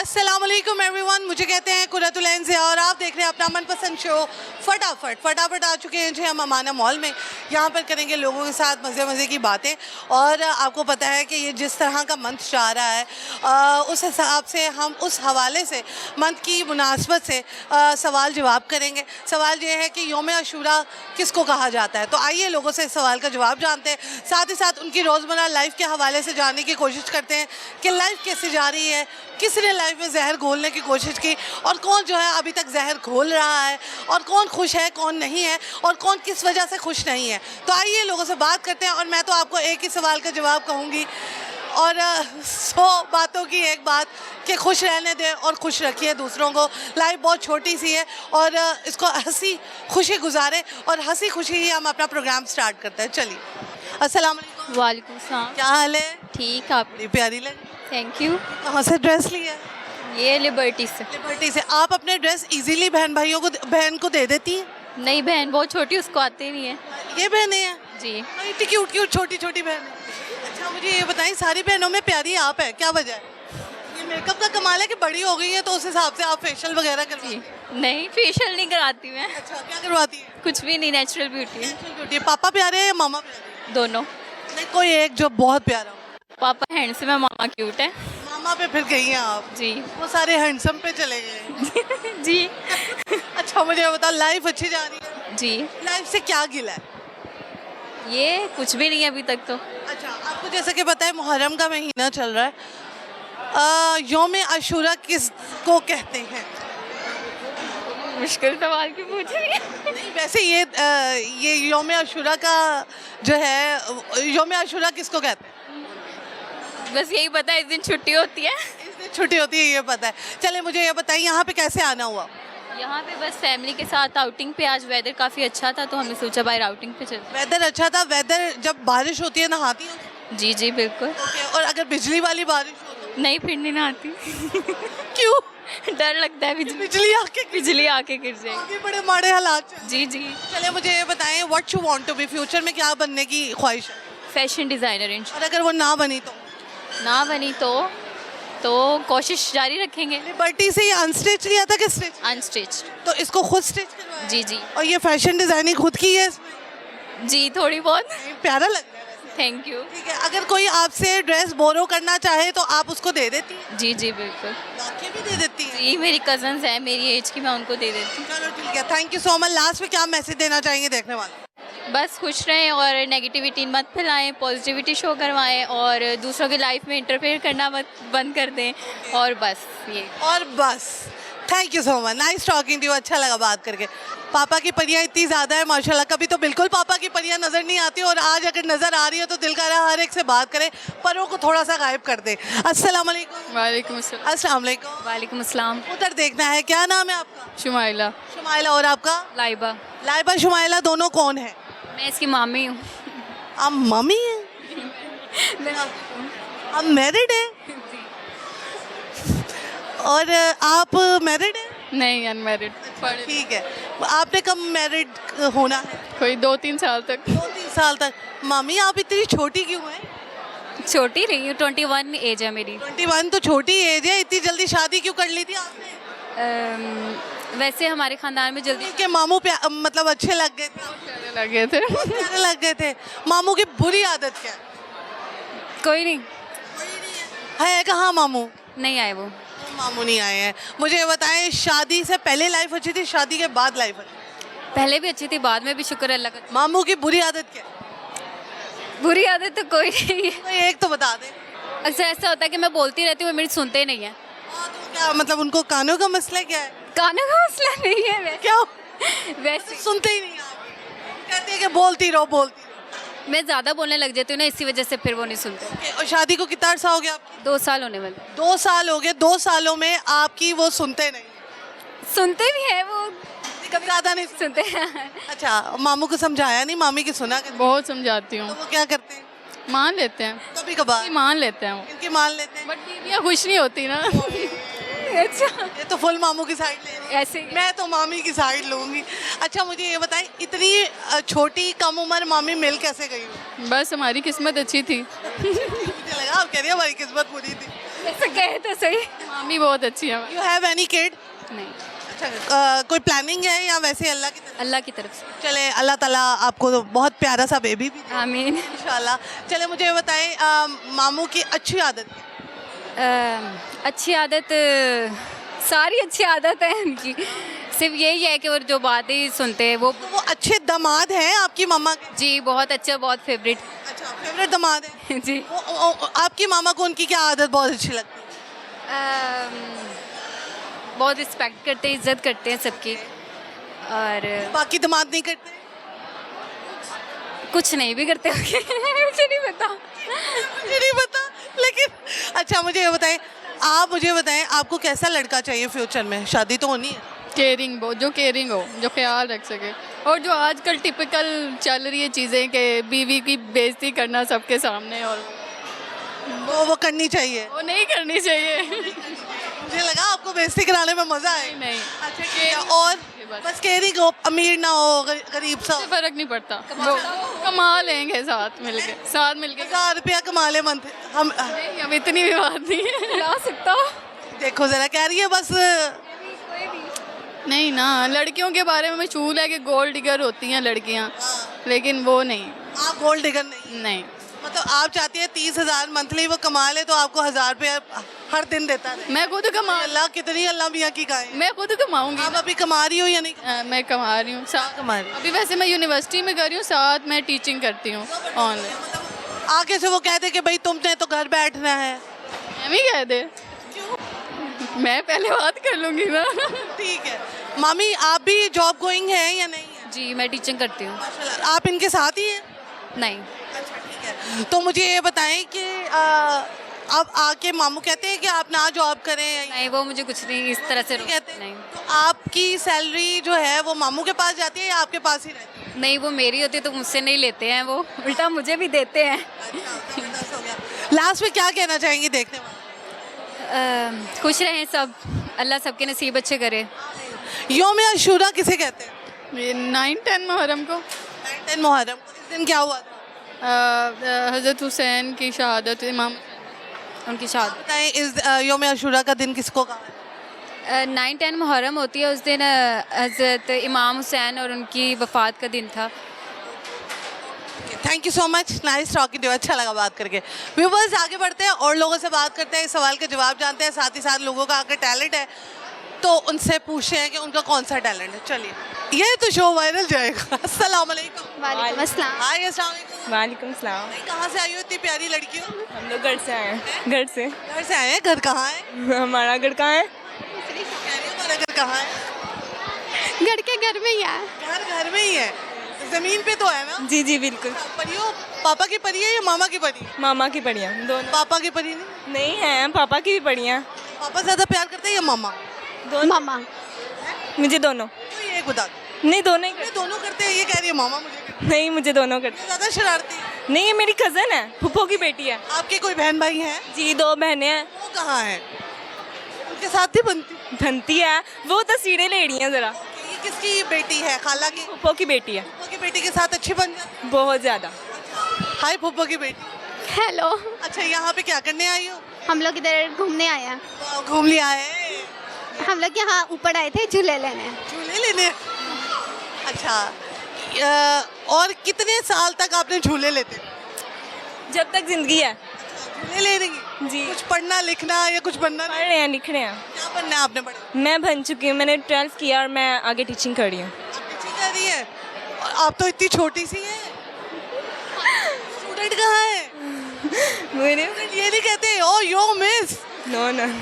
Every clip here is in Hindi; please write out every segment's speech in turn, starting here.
अस्सलाम वालेकुम एवरीवन, मुझे कहते हैं कुर्रतुल ऐन से और आप देख रहे हैं अपना मनपसंद शो फटाफट आ चुके हैं जी हम अमाना मॉल में। यहाँ पर करेंगे लोगों के साथ मज़े की बातें और आपको पता है कि ये जिस तरह का मंथ जा रहा है उस हिसाब से हम उस हवाले से मंथ की मुनासबत से सवाल जवाब करेंगे। सवाल ये है कि यौम आशूरा किसको कहा जाता है, तो आइए लोगों से इस सवाल का जवाब जानते हैं, साथ ही साथ उनकी रोज़मर्रा लाइफ के हवाले से जानने की कोशिश करते हैं कि लाइफ कैसे जा रही है, किसी ने लाइफ में जहर घोलने की कोशिश की और कौन जो है अभी तक जहर घोल रहा है और कौन खुश है कौन नहीं है और कौन किस वजह से खुश नहीं है। तो आइए लोगों से बात करते हैं और मैं तो आपको एक ही सवाल का जवाब कहूँगी और 100 बातों की एक बात कि खुश रहने दें और खुश रखिए दूसरों को। लाइफ बहुत छोटी सी है और इसको हंसी खुशी गुजारें और हंसी खुशी ही हम अपना प्रोग्राम स्टार्ट करते हैं। चलिए, अस्सलाम वालेकुम। वालेकुम सलाम। क्या हाल है? ठीक, आप? बड़ी प्यारी लगी। Thank you. कहाँ से ड्रेस ली है? ये लिबर्टी से। लिबर्टी से। आप अपने ड्रेस इजीली बहन को दे देती हैं? नहीं, बहन बहुत छोटी, उसको आते नहीं है। ये बहनें हैं जी। इतनी क्यूट छोटी बहन। अच्छा, मुझे ये बताएं, सारी बहनों में प्यारी आप है, क्या वजह है? ये मेकअप का कमाल है कि बड़ी हो गई है तो उस हिसाब से आप फेशियल वगैरह करती हैं? नहीं, फेशियल नहीं कराती मैं। अच्छा, क्या करवाती है? कुछ भी नहीं, नेचुरल ब्यूटी है। ब्यूटी। पापा प्यारे हैं या मामा प्यारे? दोनों। नहीं, कोई एक जो बहुत प्यारा हो। पापा हैंडसम है, मामा क्यूट है। मामा पे फिर गई हैं आप? जी। वो सारे हैंडसम पे चले गए। जी। अच्छा, मुझे ये बताओ, लाइफ अच्छी जा रही है? जी। लाइफ से क्या गिला है? ये कुछ भी नहीं है अभी तक तो। अच्छा, आपको जैसे कि पता है मुहर्रम का महीना चल रहा है, यौम आशूरा किसको कहते हैं? मुश्किल सवाल क्यों पूछ रही है? नहीं, वैसे ये यौम आशूरा का जो है, यौम आशूरा किसको कहते हैं? बस यही पता है, इस दिन छुट्टी होती है। इस दिन छुट्टी होती है, ये पता है। चले, मुझे ये बताइए यहाँ पे कैसे आना हुआ? यहाँ पे बस फैमिली के साथ आउटिंग पे। आज वेदर काफ़ी अच्छा था तो हमने सोचा बाहर आउटिंग पे चलते। वेदर अच्छा था। वेदर जब बारिश होती है नहाती हो? जी जी बिल्कुल। और अगर बिजली वाली बारिश हो तो? नहीं, फिर नहीं नहाती। क्यों? डर लगता है बिजली आके गिर जाए। आगे बड़े माड़े हालात चल। जी जी। चले, मुझे ये बताएं, what you want to be, future में क्या बनने की ख्वाहिश है? Fashion designer. और अगर वो ना बनी तो? ना बनी तो कोशिश जारी रखेंगे। लिबर्टी से ये अनस्टिच लिया था कि स्टिच? अनस्टिच। तो इसको खुद स्टिच करवाया? जी जी। और ये फैशन डिजाइनिंग खुद की है इसमें? जी, थोड़ी बहुत। प्यारा लग रहा है। Thank you. ठीक है, अगर कोई आपसे ड्रेस बोरो करना चाहे तो आप उसको दे देती हैं? जी जी बिल्कुल। वाकई भी दे देती हैं? जी, मेरी कजन्स हैं मेरी एज की, मैं उनको दे देती हूँ। चलो ठीक है, thank you so much. Last में क्या मैसेज देना चाहेंगे देखने वाले? बस खुश रहें और नेगेटिविटी मत फैलाएं, पॉजिटिविटी शो करवाएं और दूसरों की लाइफ में इंटरफेयर करना मत बंद कर दें और बस ये। और बस, thank you so much, nice talking to you. अच्छा लगा बात करके। पापा की परियां इतनी ज़्यादा है माशाल्लाह, कभी तो बिल्कुल पापा की परियां नज़र नहीं आती और आज अगर नज़र आ रही है तो दिल कर रहा है हर एक से बात करें, परों को थोड़ा सा गायब कर दे। अस्सलाम वालेकुम। वालेकुम अस्सलाम। अस्सलाम वालेकुम। वालेकुम अस्सलाम। उधर देखना है, क्या नाम है आपका? शुमाइला। शुमाइला। और आपका? लाइबा। लाइबा। शुमाइला दोनों कौन है? मैं इसकी मामी हूँ। आप मम्मी हैं? आप मैरिड हैं? और आप मैरिड हैं? नहीं, अनमैरिड। ठीक है, आपने कब मैरिड होना है? कोई 2-3 साल तक। 2-3 साल तक। मामी आप इतनी छोटी क्यों हैं? छोटी रही हूँ, 21 एज है मेरी। 21 तो छोटी एज है, इतनी जल्दी शादी क्यों कर ली थी आपने? वैसे हमारे खानदान में जल्दी के मामू मतलब अच्छे लग गए थे? प्यारे लग गए थे। मामू की बुरी आदत क्या है? कोई नहीं है कहाँ मामू? नहीं आए वो। मामू नहीं आए हैं। मुझे ये बताएं, शादी से पहले लाइफ अच्छी थी, शादी के बाद लाइफ अच्छी? पहले भी अच्छी थी, बाद में भी शुक्र अल्लाह का। मामू की बुरी आदत क्या है? बुरी आदत तो कोई नहीं है। कोई एक तो बता दे। अक्सर ऐसा होता है कि मैं बोलती रहती हूँ, मेरी सुनते ही नहीं है। तो क्या मतलब उनको कानों का मसला क्या है? कानों का मसला नहीं है वैसे। क्या? वैसे सुनते ही नहीं आप, कहते हैं कि बोलती रहो। मैं ज़्यादा बोलने लग जाती हूँ ना, इसी वजह से फिर वो नहीं सुनते। और शादी को कितना अर्सा हो गया आपकी? 2 साल होने वाले। 2 साल हो गए। 2 सालों में आपकी वो सुनते नहीं? सुनते भी हैं वो, कभी ज़्यादा नहीं सुनते हैं। अच्छा, मामू को समझाया नहीं? मामी की सुना? बहुत समझाती हूँ। तो वो क्या करते हैं? मान लेते हैं, कभी कभार मान लेते हैं वो। इनकी मान लेते हैं, बट बीवियाँ खुश नहीं होती ना। अच्छा, ये तो फुल मामू की साइड ले रही है। ऐसे ही। मैं तो मामी की साइड लूंगी। अच्छा, मुझे ये बताएं, इतनी छोटी कम उम्र मामी मिल कैसे गई? बस हमारी किस्मत अच्छी थी। मुझे लगा आप कह रही हैं हमारी किस्मत बुरी थी। ऐसे कहे तो सही। मामी बहुत अच्छी है। You have any kid? नहीं, अच्छा, कोई प्लानिंग है या वैसे अल्लाह की तरफ? अल्लाह की तरफ से। चले अल्लाह ताला आपको तो बहुत प्यारा सा बेबी भी दे आमीन। इंशाल्लाह। चले मुझे ये बताएं मामू की अच्छी आदत क्या है? अच्छी आदत, सारी अच्छी आदत है उनकी, सिर्फ यही है कि वो जो बातें सुनते हैं वो। तो वो अच्छे दामाद हैं आपकी मामा के? जी बहुत अच्छा, बहुत फेवरेट। अच्छा, फेवरेट दामाद है। जी। आपकी मामा को उनकी क्या आदत बहुत अच्छी लगती है? बहुत रिस्पेक्ट करते हैं, इज्जत करते हैं सबकी, और बाकी दामाद नहीं करते? कुछ नहीं भी करते होंगे मुझे नहीं पता। मुझे नहीं पता, लेकिन अच्छा मुझे ये बताएं, आप मुझे बताएं आपको कैसा लड़का चाहिए फ्यूचर में? शादी तो होनी है। केयरिंग जो केयरिंग हो, जो ख्याल रख सके, और जो आजकल टिपिकल चल रही है चीज़ें कि बीवी की बेइज्जती करना सबके सामने, और वो करनी चाहिए। वो नहीं करनी चाहिए। मुझे लगा आपको बेइज्जती कराने में मजा आए। नहीं, अच्छा ठीक है, और बस केयरिंग हो, अमीर ना हो, गरीब सा हो। फर्क नहीं पड़ता, वो कमा लेंगे साथ मिलके, 1000 रुपया कमा ले मंथ हम। नहीं, अब इतनी भी बात नहीं है। ला सकता हो। देखो जरा, कह रही है बस। नहीं ना, लड़कियों के बारे में मशहूर है कि गोल्ड डिगर होती हैं लड़कियां, लेकिन वो नहीं। आप गोल्ड डिगर नहीं? नहीं, मतलब आप चाहती है 30,000 मंथली वो कमा ले तो आपको 1000 रुपया हर दिन देता रहे? मैं खुद कमा अल्लाह कितनी अल्लाह मियाँ की गाय। मैं खुद कमाऊंगी। आप अभी कमा रही हो या नहीं? मैं कमा रही हूँ, साथ कमा रही अभी वैसे मैं यूनिवर्सिटी में कर रही हूँ, साथ मैं टीचिंग करती हूँ ऑनलाइन। आगे से वो कहते कि भाई तुमने तो घर बैठना है। मैं भी कह दे, मैं पहले बात कर लूँगी ना। ठीक है मामी, आप भी जॉब गोइंग है या नहीं है? जी मैं टीचिंग करती हूँ। माशाल्लाह, आप इनके साथ ही हैं? नहीं, अच्छा ठीक है, तो मुझे ये बताएं कि अब आके मामू कहते हैं कि आप ना जॉब करें? नहीं वो मुझे कुछ नहीं इस तरह से कहते हैं? नहीं, तो आपकी सैलरी जो है वो मामू के पास जाती है या आपके पास ही रहती है? नहीं वो मेरी होती है तो मुझसे नहीं लेते हैं, वो उल्टा मुझे भी देते हैं। अच्छा, जबरदस्त हो गया। लास्ट में क्या कहना चाहेंगे देखने वाले? खुश रहें सब, अल्लाह सबके नसीब अच्छे करे। यौम अशूरा किसे कहते हैं? ये 9-10 मुहर्रम को 9-10 मुहर्रम को इस दिन क्या हुआ था? हज़रत हुसैन की शहादत, इमाम उनकी शहादत। बताएं इस यौम अशूरा का दिन किसको कहा है? 9-10 मुहर्रम होती है, उस दिन हज़रत इमाम हुसैन और उनकी वफ़ात का दिन था। Thank you so much, nice talking to, अच्छा लगा बात करके। व्यूवर्स आगे बढ़ते हैं और लोगों से बात करते हैं, इस सवाल के जवाब जानते हैं, साथ ही साथ लोगों का अगर टैलेंट है तो उनसे पूछते हैं कि उनका कौन सा टैलेंट है। चलिए ये तो शो वायरल जाएगा। अस्सलाम वालेकुम। वालेकुम अस्सलाम। हाय अस्सलाम वालेकुम। वालेकुम सलाम। कहाँ से आई हो इतनी प्यारी लड़की हो? हम लोग घर से आए हैं। घर से। घर से आए हैं? घर कहाँ है? हमारा घर कहाँ है? कह रही हो हमारा घर कहाँ है? घर के घर में ही है। घर में ही है, जमीन पे तो है ना? जी जी बिल्कुल। परी हो? पापा की परी है या मामा की परी? मामा की पढ़िया दोनों। पापा की परी नहीं है, पापा की भी पढ़िया। पापा ज्यादा प्यार करते हैं या मामा? दोनों। मामा। मुझे दोनों। तो ये एक बता दो। नहीं दोनों ही ये दोनों करते हैं, ये कह रही है मामा मुझे करते हैं। नहीं मुझे दोनों करते। ज्यादा शरारती? नहीं ये मेरी कज़न है, फूफो की बेटी है। आपके कोई बहन भाई हैं? जी 2 बहनें हैं। वो कहाँ हैं? उनके साथ ही बनती? धनती है, वो तस्वीरें ले रही हैं ज़रा। ये किसकी बेटी है? खाला की? फूफो की बेटी है। फुप्पो की बेटी के साथ अच्छी बन जाती? बहुत ज़्यादा। हाय फुप्पो की बेटी। हेलो, अच्छा यहाँ पे क्या करने आई हो? हम लोग इधर घूमने आए हैं। वाह, घूम लिया है। हम लोग यहाँ ऊपर आए थे झूले लेने। झूले लेने? अच्छा और कितने साल तक आपने झूले लेते? जब तक जिंदगी है। झूले ले रही? जी। कुछ पढ़ना लिखना या कुछ बनना? पढ़ रहे हैं, लिख रहे हैं। क्या बनना है आपने पढ़ा? मैं बन चुकी हूँ, मैंने 12th किया और मैं आगे टीचिंग कर रही हूँ। आप टीचिंग कर रही है और आप तो इतनी छोटी सी हैं। स्टूडेंट कहाँ है? मेरे ये नहीं कहते oh yo miss? No no.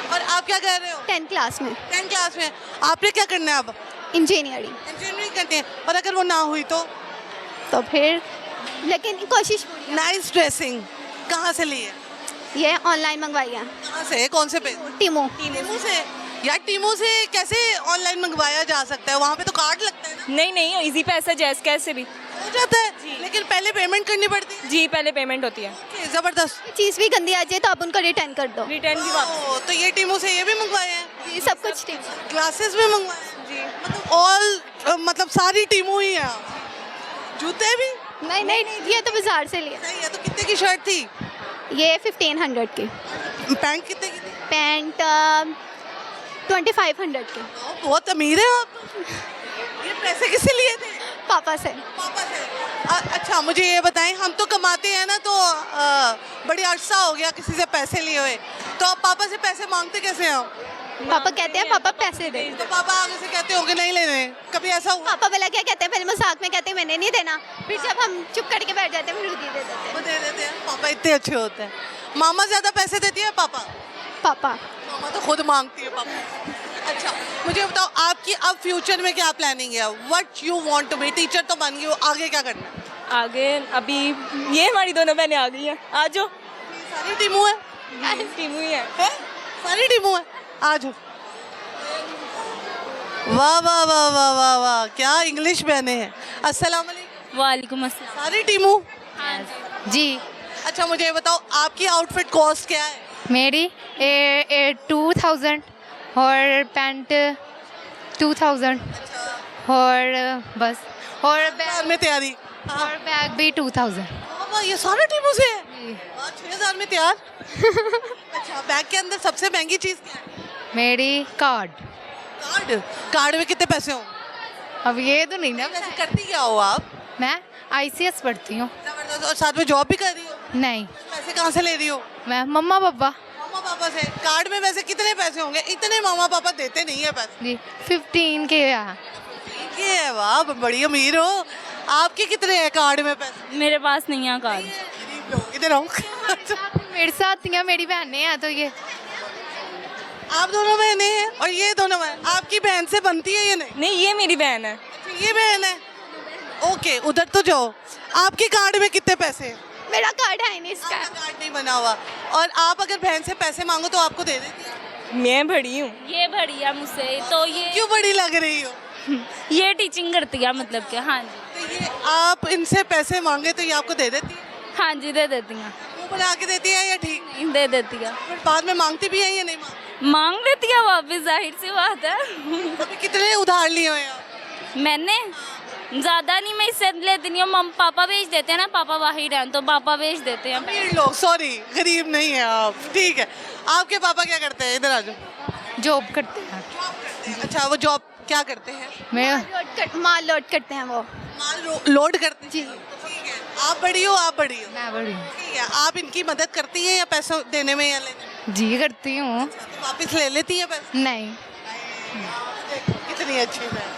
और आप क्या कर रहे हो? 10th क्लास में 10th क्लास में। आपने क्या करना है अब? इंजीनियरिंग। इंजीनियरिंग करनी है, और अगर वो ना हुई तो फिर लेकिन कोशिश पूरी। नाइस ड्रेसिंग कहाँ से ली है? ये ऑनलाइन मंगवाई है। कहाँ से? कौन से पे? टीमो। टीमू से? यार टीमू से कैसे ऑनलाइन मंगवाया जा सकता है? वहाँ पे तो कार्ड लगता है ना? नहीं नहीं इजी पैसा जैस कैसे भी हो जाता है लेकिन पहले पेमेंट करनी पड़ती है। जी पहले पेमेंट होती है। Okay, जबरदस्त। चीज़ भी गंदी आ जाए तो आप उनको रिटर्न कर दो। रिटर्न भी वापस। तो ये टीमू से ये भी मंगवाए हैं? जी सब कुछ टीमो। क्लासेस भी मंगवाए हैं? जी मतलब ऑल मतलब सारी टीमू ही है। जूते भी? नहीं, ये तो बाजार से लिए। सही है। तो कितने की शर्ट थी? ये 1500 की। पैंट कितने की थी? पैंट 2500 की बहुत अमीर है आप। ये पैसे किससे लिए थे? पापा से। पापा से। अच्छा मुझे ये बताएं, हम तो कमाते हैं ना, तो बड़ी अरसा हो गया किसी से पैसे लिए हुए, तो आप पापा से पैसे मांगते कैसे हैं आप? पापा कहते हैं पापा पैसे दे। तो पापा आगे से कहते होंगे नहीं लेने, कभी ऐसा हुआ? पापा बोला क्या कहते हैं, पहले मजाक में कहते हैं मैंने नहीं देना, फिर जब हम चुप करके बैठ जाते हैं फिर खुद ही दे देते वो हैं। दे देते हैं। पापा इतने अच्छे होते हैं। मामा ज्यादा पैसे देती है पापा? पापा। मामा तो खुद मांगती है पापा। अच्छा मुझे बताओ, आपकी अब फ्यूचर में क्या प्लानिंग है? What you want to be? Teacher तो बन गई हो, आगे क्या करना है? आगे अभी ये हमारी दोनों बहनें आ गई हैं, आ जाओ। सारी टीमू है? टीमू ही है। सारी टीमू है, आ जाओ। वाह वाह वाह वाह वाह वाह, क्या इंग्लिश बहने हैं। अस्सलाम वालेकुम। वालेकुम अस्सलाम। सारी टीमू? जी अच्छा मुझे ये बताओ, आपकी आउटफिट कॉस्ट क्या है? मेरी 2000 और पैंट 2000 और बस और हजार में तैयारी? बैग भी 2000। वाह, ये सारे टीमों से है? 6000 में तैयार। अच्छा बैग के अंदर सबसे महंगी चीज़ क्या है? मेरी कार्ड। कार्ड? कार्ड में कितने पैसे हों? अब ये तो नहीं ना, वैसे करती क्या हो आप? मैं ICS पढ़ती हूँ। जबरदस्त। और साथ में जॉब भी कर रही हो? नहीं, पैसे कहाँ से ले रही हो? मैं मम्मा पापा। मामा पापा से। कार्ड में वैसे कितने पैसे होंगे? इतने मामा पापा देते नहीं है पैसे। जी 15 के यहाँ। ये है, वाह बड़ी अमीर हो। आपके कितने हैं कार्ड में पैसे? मेरे पास नहीं है कार्ड। गरीब लोग, इधर आओ। मेरे साथ ही हैं, मेरी बहनें हैं, तो ये आप दोनों बहनें हैं और ये दोनों बहन। आपकी बहन से बनती है ये? नहीं, नहीं ये मेरी बहन है। ये बहन है। ओके उधर तो जाओ। आपके कार्ड में कितने पैसे हैं? मेरा कार्ड है नहीं इसका। आपका कार्ड नहीं बना हुआ। और आप अगर बहन से पैसे मांगो तो आपको दे देती है? मैं बड़ी हूँ। ये बढ़िया मुझसे, तो ये क्यों बड़ी लग रही हो? ये टीचिंग करती है, मतलब कि हाँ जी। तो ये आप इनसे पैसे मांगे तो ये आपको दे देती है? हाँ जी दे देती हैं। मुंह बना के देती है या ठीक? नहीं दे देती है। फिर बाद में मांगती भी है या नहीं मांगती? मांग लेती है वापस, जाहिर सी बात है। अभी कितने उधार लिए हुए हैं आप? मैंने ज़्यादा नहीं, मैं इससे लेती नहीं हूँ। पापा भेज देते हैं ना, पापा बाहर हैं तो पापा भेज देते हैं। अमीर लोग, सॉरी गरीब नहीं है आप। ठीक है, आपके पापा क्या करते हैं? इधर आ जाओ। जॉब करते हैं। अच्छा वो जॉब क्या करते हैं? मैं माल लोड करते हैं वो। माल लोड करते हैं? जी ठीक है। आप बड़ी हो? आप बड़ी हो? मैं बड़ी हूँ। ठीक है। आप इनकी मदद करती हैं या पैसे देने में या लेने में? जी करती हूँ। तो वापस ले लेती है पैसे? नहीं, देखो कितनी अच्छी है।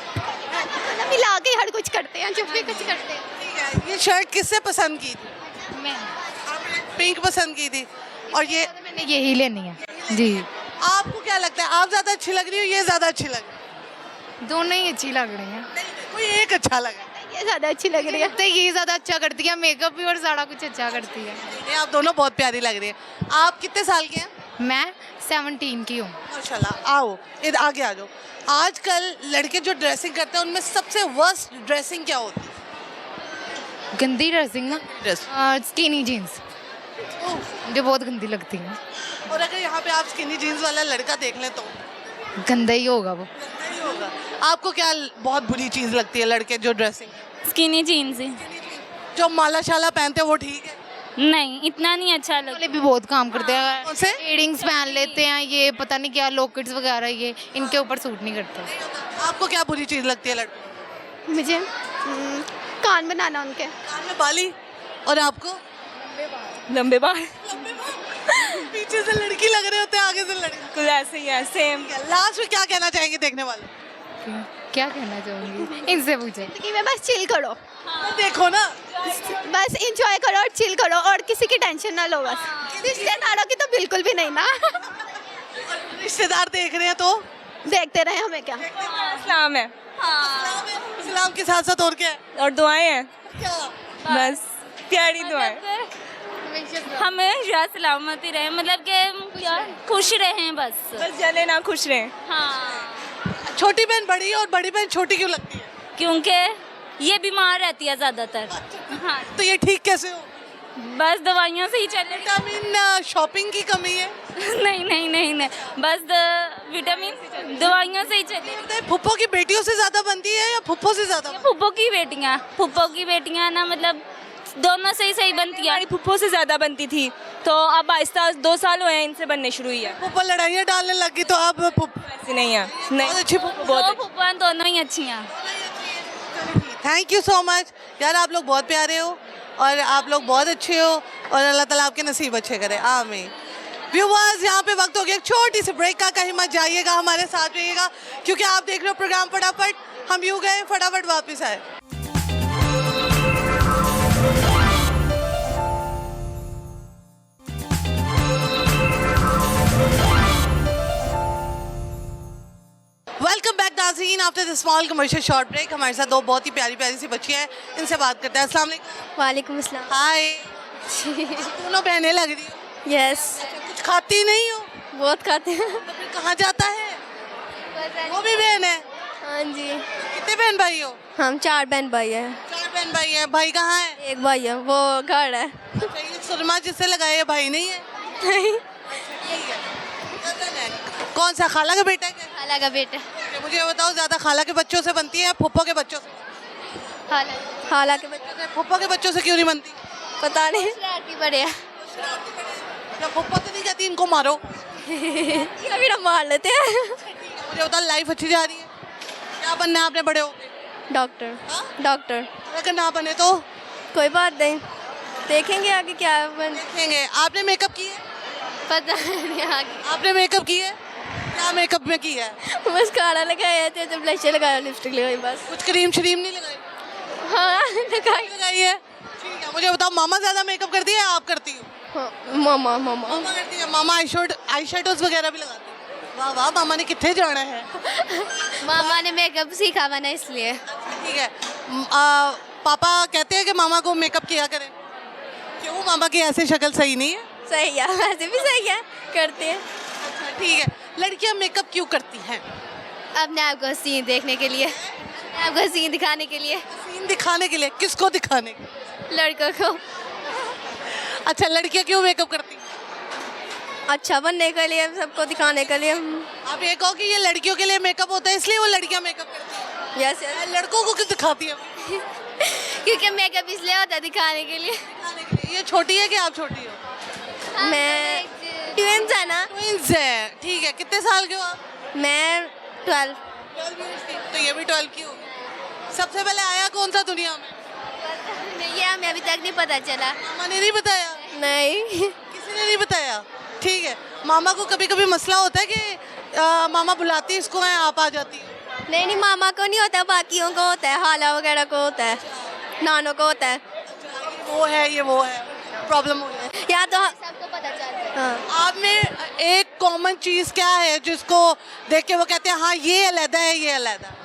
मतलब मिला के हर कुछ करते हैं, जब भी कुछ करते हैं। ठीक है। ये शर्ट किससे पसंद की थी? मैं आपने पिंक पसंद की थी और ये मैंने यही लेनी है। जी आपको क्या लगता है, आप ज़्यादा अच्छी लग रही हो ये ज़्यादा अच्छी लग रही है? दोनों ही अच्छी लग रही हैं। कोई एक अच्छा लगा? ये ज़्यादा अच्छी लग रही है। तो ये ज़्यादा अच्छा करती है, मेकअप भी और सारा कुछ अच्छा करती है। नहीं, आप दोनों बहुत प्यारी लग रही है। आप कितने साल के हैं? मैं 17 की हूँ। माशाल्लाह। आओ इधर आगे आ जाओ। आजकल लड़के जो ड्रेसिंग करते हैं उनमें सबसे वर्स्ट ड्रेसिंग क्या होती है? गंदी ड्रेसिंग ना, ड्रेस। स्किनी जीन्स मुझे बहुत गंदी लगती है। और अगर यहाँ पे आप स्किनी जीन्स वाला लड़का देख लें तो गंदा ही होगा वो। नहीं होगा। आपको क्या बहुत बुरी चीज़ लगती है लड़के जो ड्रेसिंग, स्किनी जीन्स ही जो माला शाला पहनते हैं वो ठीक है? नहीं, इतना नहीं अच्छा लगता। वाले भी बहुत काम करते कौन से? हैं, इयरिंग्स पहन लेते हैं, ये पता नहीं क्या लॉकेट्स वगैरह, ये इनके ऊपर सूट नहीं करते। आपको क्या बुरी चीज़ लगती है लड़के? मुझे कान बनाना उनके। कान में बाली। और आपको? लंबे बाल। पीछे से लड़की लग रहे होते हैं, आगे से लड़का। कुछ ऐसे ही है, सेम। लास्ट में क्या कहना चाहेंगे देखने वाले? क्या कहना चाहूँगी, इनसे पूछो। कि मैं बस चिल करो, तो देखो ना, बस इंजॉय करो और चिल करो और किसी की टेंशन ना लो बस। रिश्तेदारों की तो बिल्कुल भी नहीं ना। रिश्तेदार देख रहे हैं तो देखते रहे, हमें क्या। इस्लाम है इस्लाम के साथ साथ और क्या है? और दुआएं हैं, क्या? बस प्यारी दुआएं। हमेशा सलामती रहे, मतलब कि क्या खुश रहें बस। बस जले ना, खुश रहें। हाँ, छोटी बहन बड़ी और बड़ी बहन छोटी क्यों लगती है? क्योंकि ये बीमार रहती है ज़्यादातर। हाँ, तो ये ठीक कैसे हो? बस दवाइयों से ही चल रही विटामिन शॉपिंग की कमी है? नहीं नहीं नहीं नहीं, बस विटामिन दवाइयों से ही चल रही। लगता है फुप्पो की बेटियों से ज्यादा बनती है या फुप्पो से ज्यादा? फुप्पो की बेटियाँ ना, मतलब दोनों से ही सही बनती है। हमारी फुप्पो से ज़्यादा बनती थी, तो अब आहिस्ता 2 साल हुए हैं इनसे बनने शुरू हुई है। फुप्पो लड़ाइयाँ डालने लगी तो अब ऐसी नहीं है, नहीं बहुत अच्छी फुप्पो। बहुत दो अच्छी। फूफा दोनों ही अच्छी हैं। थैंक यू सो मच यार, आप लोग बहुत प्यारे हो और आप लोग बहुत अच्छे हो और अल्लाह ताला आपके नसीब अच्छे करे, आमीन। व्यूअर्स, यहाँ पे वक्त हो गया एक छोटी सी ब्रेक का, कहीं मत जाइएगा, हमारे साथ रहिएगा क्योंकि आप देख रहे हो प्रोग्राम फटाफट। हम यूँ गए फटाफट वापस आए। वेलकम बैक नाज़रीन, after the small commercial short break हमारे साथ दो बहुत ही प्यारी प्यारी सी बच्चियाँ हैं, इनसे बात करते हैं। अस्सलाम वालेकुम। वालेकुम अस्सलाम। हाय। दोनों बहनें लग रही हो। यस, कुछ खाती नहीं हो बहुत खाते हैं। तो फिर कहाँ जाता है? वो भी बहन है? हाँ जी, कितने बहन भाई हो? हम 4 बहन भाई हैं। 4 बहन भाई हैं। भाई कहाँ है? एक भाई है, वो घर है। अच्छा, ये सुरमा जिससे लगाए है भाई नहीं है? नहीं, ठीक है। कौन सा, खाला का बेटा है क्या? खाला का बेटा। मुझे ये बताओ, ज्यादा खाला के बच्चों से बनती है या फुप्पो के बच्चों से? खाला खाला के बच्चे फुप्पो के बच्चों से क्यों नहीं बनती? पता नहीं। शरारती बड़े हैं। जब फुप्पो तो नहीं कहती इनको मारो। कभी ना मार लेते हैं। मुझे बताओ, लाइफ अच्छी जा रही है? क्या बनना है आपने बड़े होके? डॉक्टर, हाँ? डॉक्टर। अगर ना बने तो कोई बात नहीं, देखेंगे आगे क्या बन। देखेंगे। आपने मेकअप किया है? पता नहीं आगे। आपने मेकअप किया है? क्या मेकअप में किया है? बस काढ़ा लगाया थे, जब ब्लशर लगाया, लिपस्टिक लगाई, बस। कुछ क्रीम श्रीम नहीं लगाई? हाँ, लगाई। लगाई है। ठीक है, मुझे बताओ, मामा ज्यादा मेकअप करती है या आप करती हो? हाँ, मामा मामा मामा करती है। मामा आई शेडोज वगैरह भी लगाती है? वाह वाह, मामा ने कितने जाना है। मामा ने मेकअप सीखा बना इसलिए। ठीक है। पापा कहते हैं कि मामा को मेकअप किया करें, क्यों? मामा की ऐसे शक्ल सही नहीं है? सही है, वैसे भी सही है, करते हैं। अच्छा ठीक है। लड़कियां मेकअप क्यों करती हैं? अपने आप को सीन देखने के लिए, अपने आप को सीन दिखाने के लिए, सीन दिखाने के लिए? किसको दिखाने के? लड़कों को। अच्छा, लड़कियां क्यों मेकअप करती हैं? अच्छा बनने के लिए, सबको दिखाने के लिए। आप ये कहो कि ये लड़कियों के लिए मेकअप होता है इसलिए वो लड़कियां मेकअप करती हैं। Yes yes. लड़कों को क्यों दिखाती है? क्योंकि मेकअप इसलिए होता है दिखाने के लिए। दिखाने के लिए। ये छोटी है कि आप छोटी हो? मैं ट्विंस है ना। ट्विंस है। ठीक है। कितने साल के हो आप? मैं 12। 12 years की। तो ये भी 12 की होगी। सबसे पहले आया कौन सा दुनिया में? ये हमें अभी तक नहीं पता चला। मामा ने नहीं बताया? नहीं, किसी ने नहीं बताया? ठीक है। मामा को कभी कभी मसला होता है कि मामा बुलाती है इसको, है आप आ जाती हो? नहीं नहीं, मामा को नहीं होता, बाकियों को होता है, हाला वगैरह को होता है, नानों को होता है। वो है, ये वो है, प्रॉब्लम हो जाए। या तो सबको पता चल जाए। हाँ, आप में एक कॉमन चीज क्या है जिसको देख के वो कहते हैं हाँ ये अलग है, ये अलग है?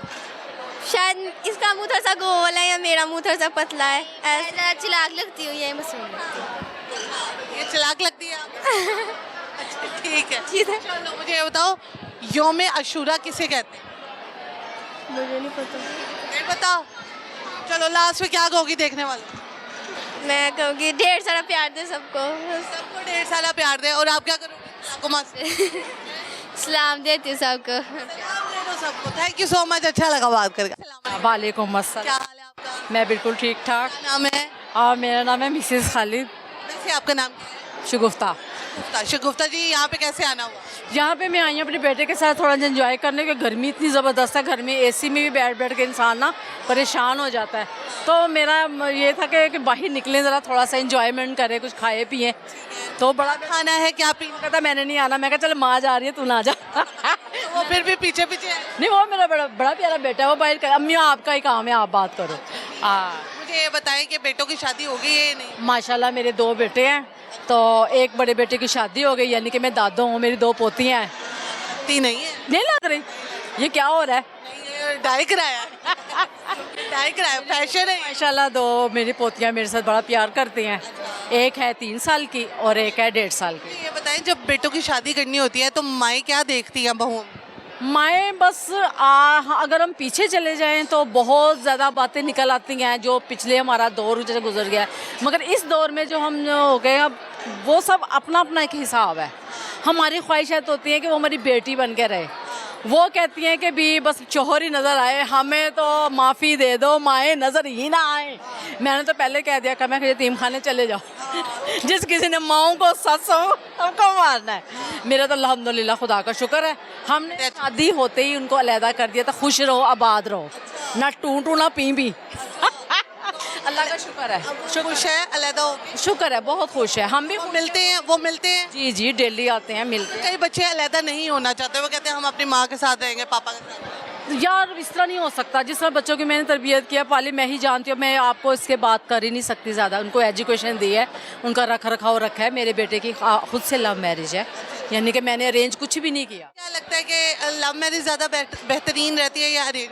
शायद इसका मुंह थोड़ा सा गोल है या मेरा मुंह थोड़ा सा पतला है, ऐसा। ज़्यादा चिलाक लगती हूँ, ये मसूम लगती हूँ। ये चालाक लगती है आप? अच्छा ठीक है। ठीक है। चलो मुझे ये बताओ, यौम अशूरा किसे कहते हैं? मुझे नहीं पता। नहीं पता? चलो लास्ट में क्या कहोगी देखने वाले? मैं कहूँगी ढेर सारा प्यार दे सबको। सबको ढेर सारा प्यार दे। और आप क्या करोगे? आपको माँ सलाम देती हूँ सबको। सबको थैंक यू सो मच, अच्छा लगा बात करके। वालेकुम अस्सलाम। क्या हाल है आपका? मैं बिल्कुल ठीक ठाक। क्या नाम है? और मेरा नाम है मिसेस खालिद वैसे आपका नाम क्या है? शगुफ्ता। शगुफ्ता जी, यहाँ पे कैसे आना हुआ? यहाँ पे मैं आई हूँ अपने बेटे के साथ थोड़ा एंजॉय करने के। गर्मी इतनी ज़बरदस्त है, घर में एसी में भी बैठ बैठ के इंसान ना परेशान हो जाता है। तो मेरा ये था कि बाहर निकलें, ज़रा थोड़ा सा एंजॉयमेंट करें, कुछ खाए पिए। तो बड़ा खाना है क्या पीना? कहता मैंने नहीं आना। मैं कहा चल माँ जा रही है, तू ना जा। वो फिर भी पीछे पीछे है। नहीं, वो मेरा बड़ा बड़ा प्यारा बेटा है, वो बाहर अम्मी आपका ही काम है, आप बात करो। मुझे ये बताएं कि बेटों की शादी हो गई है या नहीं? माशाल्लाह मेरे 2 बेटे हैं। तो एक बड़े बेटे की शादी हो गई, यानी कि मैं दादा हूँ। मेरी 2 पोतियाँ हैं। ती नहीं है? नहीं लग रही? ये क्या हो रहा है? नहीं, ये डाई कराया है। डाई कराया, फैशन है। माशाल्लाह 2 मेरी पोतियाँ मेरे साथ बड़ा प्यार करती हैं। एक है 3 साल की और एक है 1.5 साल की। ये बताएं, जब बेटों की शादी करनी होती है तो माएँ क्या देखती हैं बहुओं में? माएँ बस अगर हम पीछे चले जाएं तो बहुत ज़्यादा बातें निकल आती हैं जो पिछले हमारा दौर जैसे गुजर गया है। मगर इस दौर में जो हम हो गए अब, वो सब अपना अपना एक हिसाब है। हमारी ख्वाहिशात होती हैं कि वो हमारी बेटी बन के रहे, वो कहती हैं कि भी बस शोहर ही नज़र आए, हमें तो माफ़ी दे दो, माएँ नज़र ही ना आए। मैंने तो पहले कह दिया कि मैं यतीम खाने चले जाओ। जिस किसी ने माओं को ससों सबको मारना है। मेरा तो अल्हम्दुलिल्लाह खुदा का शुक्र है, हमने शादी होते ही उनको अलहदा कर दिया था। खुश रहो, आबाद रहो, ना टू टू ना पी पी। अल्लाह का शुक्र है, खुश है अलहदा हो के? शुक्र है, बहुत खुश है। हम भी वो मिलते हैं। जी जी डेली आते हैं, मिलते हैं। कई बच्चे अलहदा नहीं होना चाहते, वो कहते हैं हम अपनी माँ के साथ रहेंगे, पापा के साथ। यार इस तरह नहीं हो सकता। जिस तरह बच्चों की मैंने तरबियत किया पाली, मैं ही जानती हूँ। मैं आपको इसके बात कर ही नहीं सकती ज़्यादा। उनको एजुकेशन दी है, उनका रख रखाव रखा है। मेरे बेटे की खुद से लव मैरिज है, यानी कि मैंने अरेंज कुछ भी नहीं किया। क्या लगता है कि लव मैरिज ज़्यादा बेहतरीन रहती है या अरेंज?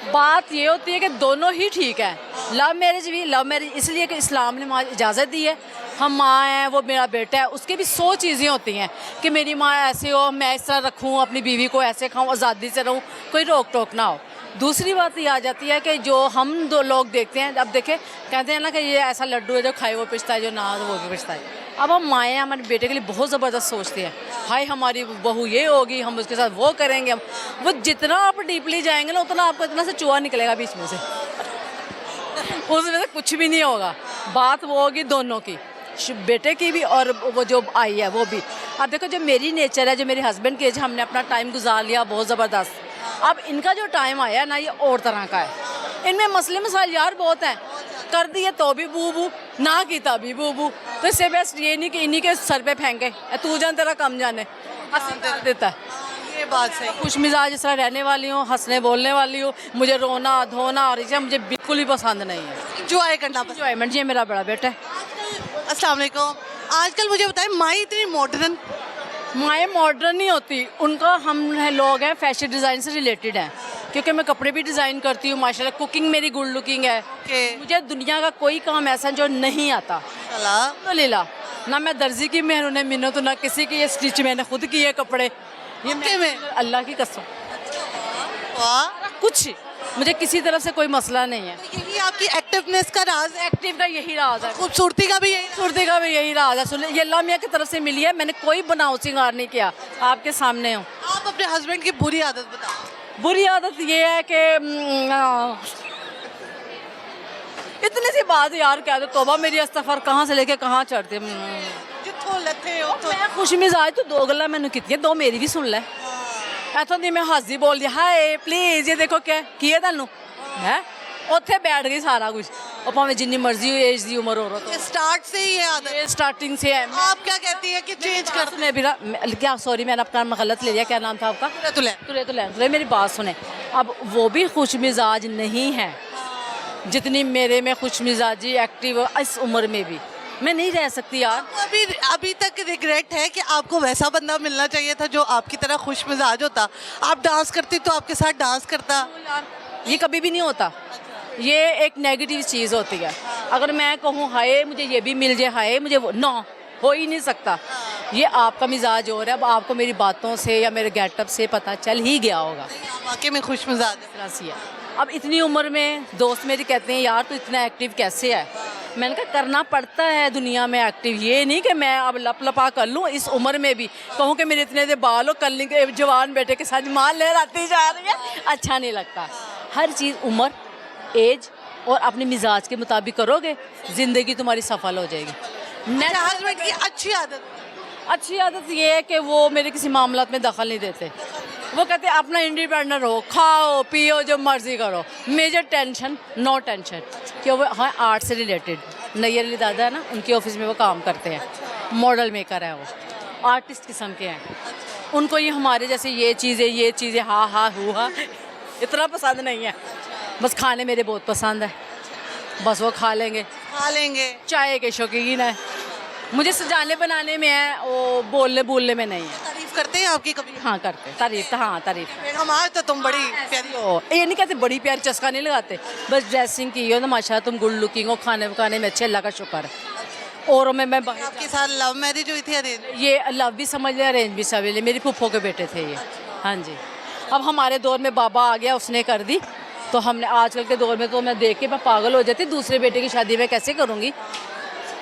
बात ये होती है कि दोनों ही ठीक है। लव मैरिज इसलिए कि इस्लाम ने माँ इजाज़त दी है। हम माँ हैं, वो मेरा बेटा है, उसके भी 100 चीज़ें होती हैं कि मेरी माँ ऐसे हो, मैं इस तरह रखूँ, अपनी बीवी को ऐसे खाऊँ, आज़ादी से रहूँ, कोई रोक टोक ना हो। दूसरी बात ये आ जाती है कि जो हम दो लोग देखते हैं, अब देखें कहते हैं ना कि ये ऐसा लड्डू है, जो खाए वो पिसता है, जो ना वो भी पिसता है। अब हम माएँ हमारे बेटे के लिए बहुत ज़बरदस्त सोचते हैं, हाय हमारी बहू ये होगी, हम उसके साथ वो करेंगे। हम वो जितना आप डीपली जाएंगे ना, उतना आपको इतना से चूहा निकलेगा बीच में से। उसमें से कुछ भी नहीं होगा। बात वो होगी दोनों की, बेटे की भी और वो जो आई है वो भी। अब देखो जो मेरी नेचर है, जो मेरे हस्बैंड की एज, हमने अपना टाइम गुजार लिया बहुत ज़बरदस्त। अब इनका जो टाइम आया ना, ये और तरह का है। इनमें मसले मसाइल यार बहुत हैं, कर दिए तो भी बू बू, ना की तभी बू बू। तो इससे बेस्ट ये नहीं कि इन्हीं के सर पे फेंके, तू जान तेरा कम जाने, कर देता है। ये बात सही। खुश मिजाज इस तरह रहने वाली हूँ, हंसने बोलने वाली हूँ। मुझे रोना धोना और इसे मुझे बिल्कुल ही पसंद नहीं है। इंजॉय करना पसंद। एंजॉयमेंट, ये मेरा बड़ा बेटा है। अस्सलाम वालेकुम। आजकल मुझे बताएं, माँ इतनी मॉडर्न? माएँ मॉडर्न नहीं होती, उनका हम लोग हैं फैशन डिज़ाइन से रिलेटेड हैं, क्योंकि मैं कपड़े भी डिज़ाइन करती हूँ माशाल्लाह। कुकिंग मेरी गुड लुकिंग है। मुझे दुनिया का कोई काम ऐसा जो नहीं आता अल्हम्दुलिल्लाह। ना मैं दर्जी की मेहरून मिन्नत, ना किसी की ये स्टिच मैंने खुद किए कपड़े, ये मैं अल्लाह की कसम। वाह, कुछ मुझे किसी तरफ से कोई मसला नहीं है। यही आपकी एक्टिवनेस का राज है। एक्टिव का यही राज है, खूबसूरती का भी यही। खूबसूरती का भी यही राज है। सुन, ये अल्लाह मियाँ की तरफ से मिली है, मैंने कोई बनाव सिंगार नहीं किया, आपके सामने हूँ। आप अपने हस्बैंड की बुरी आदत बताओ। बुरी आदत ये है कि इतनी सी बात यार, क्या तो तौबा मेरी अस्तगफर, कहाँ से लेके कहाँ चढ़ते। जिथों लथे उथों। मैं खुश मिजाज तो दो गल्लां मैनू कीतियां, दो मेरी भी सुन ले। इतों दी मैं हाजी बोल दी, हाय प्लीज ये देखो क्या है तुहानू है, उत्थे बैठ गई सारा कुछ। और भावें जिन्नी मर्जी एज दी उम्र हो तो स्टार्ट से ही ये आदत। ये स्टार्टिंग से है। आप क्या कहती है कि चेंज कर सुने बिरा, क्या सॉरी मैंने अपना गलत ले लिया, क्या नाम था आपका? तुले। मेरी बात सुने, अब वो भी खुश मिजाज नहीं है जितनी मेरे में खुश मिजाजी एक्टिव इस उम्र में भी मैं नहीं रह सकती यार। अभी तक रिग्रेट है कि आपको वैसा बंदा मिलना चाहिए था जो आपकी तरह खुश मिजाज होता। आप डांस करती तो आपके साथ डांस करता। ये कभी भी नहीं होता, ये एक नेगेटिव चीज़ होती है। अगर मैं कहूँ हाय मुझे ये भी मिल जाए, हाय मुझे वो, ना हो ही नहीं सकता। ये आपका मिजाज हो रहा है, अब आपको मेरी बातों से या मेरे गेटअप से पता चल ही गया होगा वाकई में खुश मिजाज तरह से है। अब इतनी उम्र में दोस्त मेरी कहते हैं यार तू इतना एक्टिव कैसे है। मैंने कहा करना पड़ता है दुनिया में एक्टिव, ये नहीं कि मैं अब लप लपा कर लूँ इस उम्र में भी कहूँ कि मेरे इतने बाल हो, कल के जवान बेटे के साथ माल लहराती जा रही है, अच्छा नहीं लगता। हर चीज़ उम्र, एज और अपने मिजाज के मुताबिक करोगे, ज़िंदगी तुम्हारी सफल हो जाएगी। हस्बैंड की अच्छी आदत ये है कि वो मेरे किसी मामलात में दखल नहीं देते। वो कहते हैं अपना इंडिपेंडेंट हो, खाओ पियो जो मर्जी करो, मेजर टेंशन नो टेंशन। क्यों? वो हाँ आर्ट से रिलेटेड, नैयर अली दादा है ना, उनके ऑफिस में वो काम करते हैं, मॉडल मेकर है, वो आर्टिस्ट किस्म के हैं। उनको ये हमारे जैसे ये चीज़ें हाँ हाँ हुआ इतना पसंद नहीं है। बस खाने मेरे बहुत पसंद है, बस वो खा लेंगे। चाय के शौकीन है, मुझे सजाने बनाने में है, वो बोलने बोलने में नहीं है। तारीफ करते हैं आपकी कभी? हाँ करते, तारीफ। हाँ तारीफ। हमारे तो तुम बड़ी प्यारी हो। ये नहीं कहते बड़ी प्यारी, चस्का नहीं लगाते, बस ड्रेसिंग की हो ना माशाल्लाह, तुम गुड लुकिंग हो, खाने पकाने में अच्छे, अल्लाह का शुक्र है। और मैं आपके साथ लव मैरिज हुई थी अरेंज? ये लव भी समझ लिया, अरेंज भी समझ लिया, मेरी फूफो के बेटे थे ये। हाँ जी, अब हमारे दौर में बाबा आ गया, उसने कर दी, तो हमने आजकल के दौर में तो मैं देख के मैं पागल हो जाती, दूसरे बेटे की शादी में कैसे करूँगी।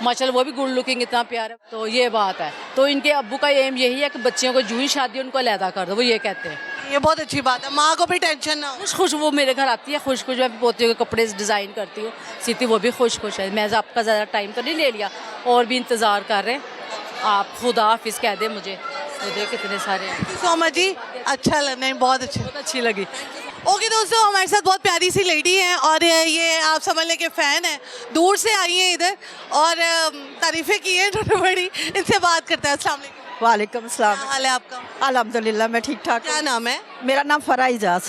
माशाल्लाह वो भी गुड लुकिंग, इतना प्यार है। तो ये बात है, तो इनके अब्बू का एम यही है कि बच्चियों को जूही शादी उनको अलहदा कर दो, वो ये कहते हैं। ये बहुत अच्छी बात है, माँ को भी टेंशन ना हो। खुश खुश वो मेरे घर आती है, खुश खुश मैं पोतियों के कपड़े डिज़ाइन करती हूँ, सीती, वो भी खुश खुश है। मैं आपका ज़्यादा टाइम तो नहीं ले लिया, और भी इंतज़ार कर रहे हैं, आप खुदा हाफिज़ कह दें मुझे, मुझे कितने सारे हैं। सो मच जी, अच्छा लग नहीं, बहुत अच्छी लगी। ओके दोस्तों, हमारे साथ बहुत प्यारी सी लेडी हैं और ये आप समझ लें कि फ़ैन है, दूर से आई हैं इधर और तारीफ़ें की हैं थोड़ी बड़ी। इनसे बात करते हैं। अस्सलाम वालेकुम। वालेकुम सलाम। क्या हाल है आपका? अल्हम्दुलिल्लाह मैं ठीक ठाक क्या हूँ। नाम है? मेरा नाम फरा इजाज।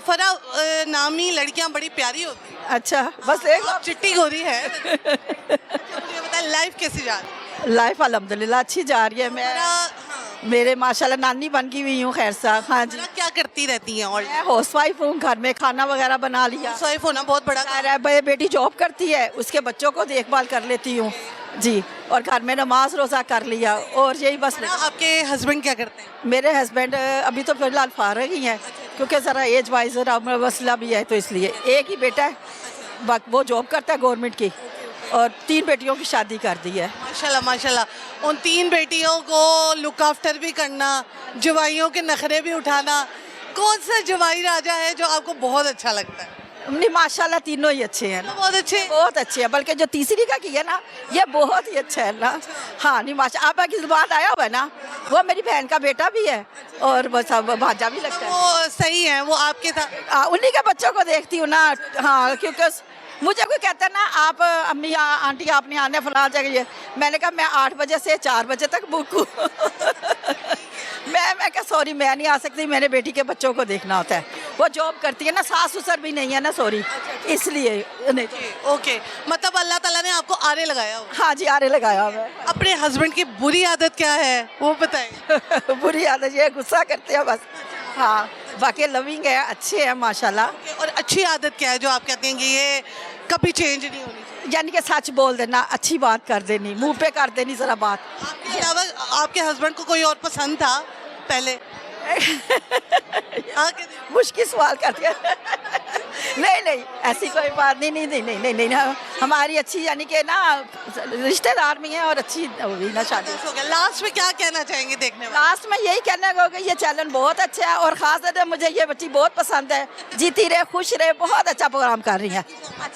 फरा नामी लड़कियां बड़ी प्यारी होती हैं। अच्छा, बस एक आप चिट्टी गोरी है। मुझे बताएं लाइफ कैसी जा रही है? लाइफ अल्हम्दुलिल्लाह अच्छी जा रही है। मैं मेरे माशाल्लाह नानी बन की हुई हूँ, खैर साहब। हाँ जी, फरा क्या करती रहती हैं? और मैं हाउस वाइफ हूँ, घर में खाना वगैरह बना लिया। हाउसवाइफ होना बहुत बड़ा काम है। मेरी बेटी जॉब करती है, उसके बच्चों को देखभाल कर लेती हूँ जी, और घर में नमाज रोज़ा कर लिया, और यही बस। फरा, आपके हस्बैंड क्या करते हैं? मेरे हस्बैंड अभी तो फिलहाल फारग ही हैं, क्योंकि ज़रा एज वाइज मसला भी है, तो इसलिए एक ही बेटा है, वो जॉब करता है गवर्नमेंट की, और 3 बेटियों की शादी कर दी है। माशाल्लाह माशाल्लाह। उन 3 बेटियों को लुक आफ्टर भी करना, जवाइयों के नखरे भी उठाना, कौन सा जवाई राजा है जो आपको बहुत अच्छा लगता है? नहीं, माशाल्लाह तीनों ही अच्छे हैं ना, बहुत अच्छे। बहुत अच्छे हैं, बल्कि जो तीसरी का की है ना, ये बहुत ही अच्छा है ना। हाँ नहीं, माशा आपा की बात आया हुआ है ना, वो मेरी बहन का बेटा भी है, और बस अब भाजा भी लगता है। वो सही है, वो आपके साथ। उन्हीं के बच्चों को देखती हूँ ना। हाँ, क्योंकि मुझे कोई कहता है ना, आप अम्मी आंटी आपने आने फला जगह, मैंने कहा मैं 8 बजे से 4 बजे तक बुक हूँ। मैं क्या सॉरी, मैं नहीं आ सकती, मेरे बेटी के बच्चों को देखना होता है, वो जॉब करती है ना, सास ससुर भी नहीं है ना, सॉरी, इसलिए नहीं। ओके, मतलब अल्लाह ताला ने आपको आरे लगाया हो। हाँ जी, आरे लगाया हुआ है। अपने हस्बैंड की बुरी आदत क्या है वो बताएं। बुरी आदत ये गुस्सा करते हैं बस। हाँ, बाकी लविंग है, अच्छे हैं माशाल्लाह। और अच्छी आदत क्या है जो आप कहते हैं कि ये कभी चेंज नहीं होनी चाहिए? यानी कि सच बोल देना, अच्छी बात कर देनी, मुंह पे कर देनी जरा बात। आपके अलावा आपके हस्बैंड को कोई और पसंद था पहले? मुश्किल सवाल कर दिया। नहीं नहीं, ऐसी कोई बात नहीं, नहीं नहीं नहीं नहीं, नहीं, नहीं, हमारी अच्छी यानी कि ना रिश्तेदार में है, और अच्छी हुई ना शादी। लास्ट में क्या कहना चाहेंगे देखने वाले? लास्ट में यही कहना होगा कि ये चैनल बहुत अच्छा है, और ख़ास तौर से मुझे ये बच्ची बहुत पसंद है, जीती रहे, खुश रहे, बहुत अच्छा प्रोग्राम कर रही हैं।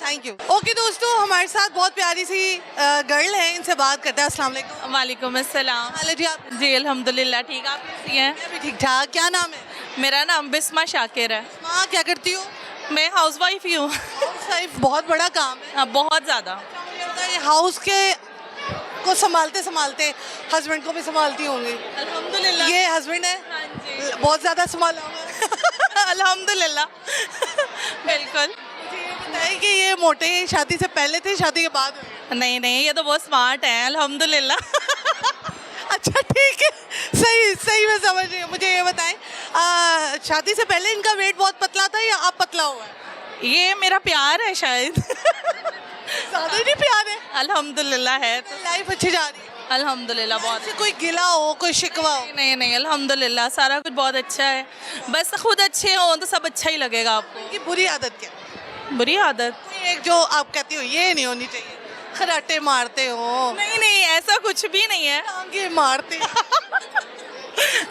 Thank you. ओके दोस्तों, हमारे साथ बहुत प्यारी सी गर्ल है, इनसे बात करते हैं। अस्सलाम वालेकुम। वालेकुम अस्सलाम। हाल जी आप? जी अल्हम्दुलिल्लाह ठीक, आप कैसी हैं? मैं भी ठीक ठाक। क्या नाम है? मेरा नाम बिस्मा शाकिर है। माँ क्या करती हो? मैं हाउसवाइफ ही हूँ। हाउसवाइफ बहुत बड़ा काम है। हाँ, बहुत ज़्यादा। हाउस के को संभालते संभालते हस्बैंड को भी संभालती होंगी। अल्हम्दुलिल्लाह। ये हस्बैंड है? हाँ जी। बहुत ज़्यादा संभाला हुआ है। अल्हम्दुलिल्लाह। बिल्कुल। बताइए कि ये मोटे शादी से पहले थे, शादी के बाद हुए? नहीं नहीं, ये तो बहुत स्मार्ट है अल्हम्दुलिल्लाह। अच्छा ठीक है, सही सही मैं समझ रही हूँ। मुझे ये बताएं, शादी से पहले इनका वेट बहुत पतला था या आप पतला हुआ है? ये मेरा प्यार है शायद। ज़्यादा ही नहीं प्यार है? अल्हम्दुलिल्लाह है तो। लाइफ अच्छी जा रही है? अल्हम्दुलिल्लाह बहुत। ऐसे कोई गिला हो, कोई शिकवा हो? नहीं नहीं, अल्हम्दुलिल्लाह सारा कुछ बहुत अच्छा है, बस खुद अच्छे हो तो सब अच्छा ही लगेगा आपको। कि बुरी आदत क्या है? बुरी आदत? कोई एक जो आप कहती हो ये नहीं होनी चाहिए, खराटे मारते हो, नहीं नहीं, ऐसा कुछ भी नहीं है। टांगे मारते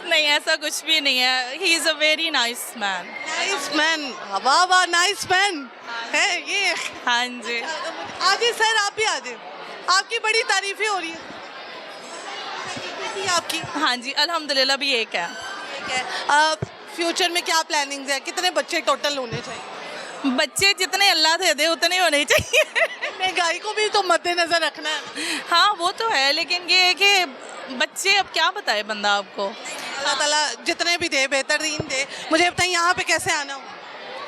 नहीं, ऐसा कुछ भी नहीं है। He is a very nice man. Nice man, वाह वाह, नाइस मैन है ये। हाँ जी। आजे सर, आप भी आजे, आपकी बड़ी तारीफें हो रही है। बेटी आपकी? हाँ जी अल्हम्दुलिल्लाह भी एक है। ठीक है। फ्यूचर में क्या प्लानिंग्स है? कितने बच्चे टोटल होने चाहिए? बच्चे जितने अल्लाह दे दे उतने होने चाहिए। महंगाई को भी तो मद्देनजर रखना है। हाँ वो तो है, लेकिन ये है कि बच्चे अब क्या बताए बंदा आपको। अल्लाह ताला जितने भी दे बेहतरीन दे। मुझे बताइए यहाँ पे कैसे आना हो?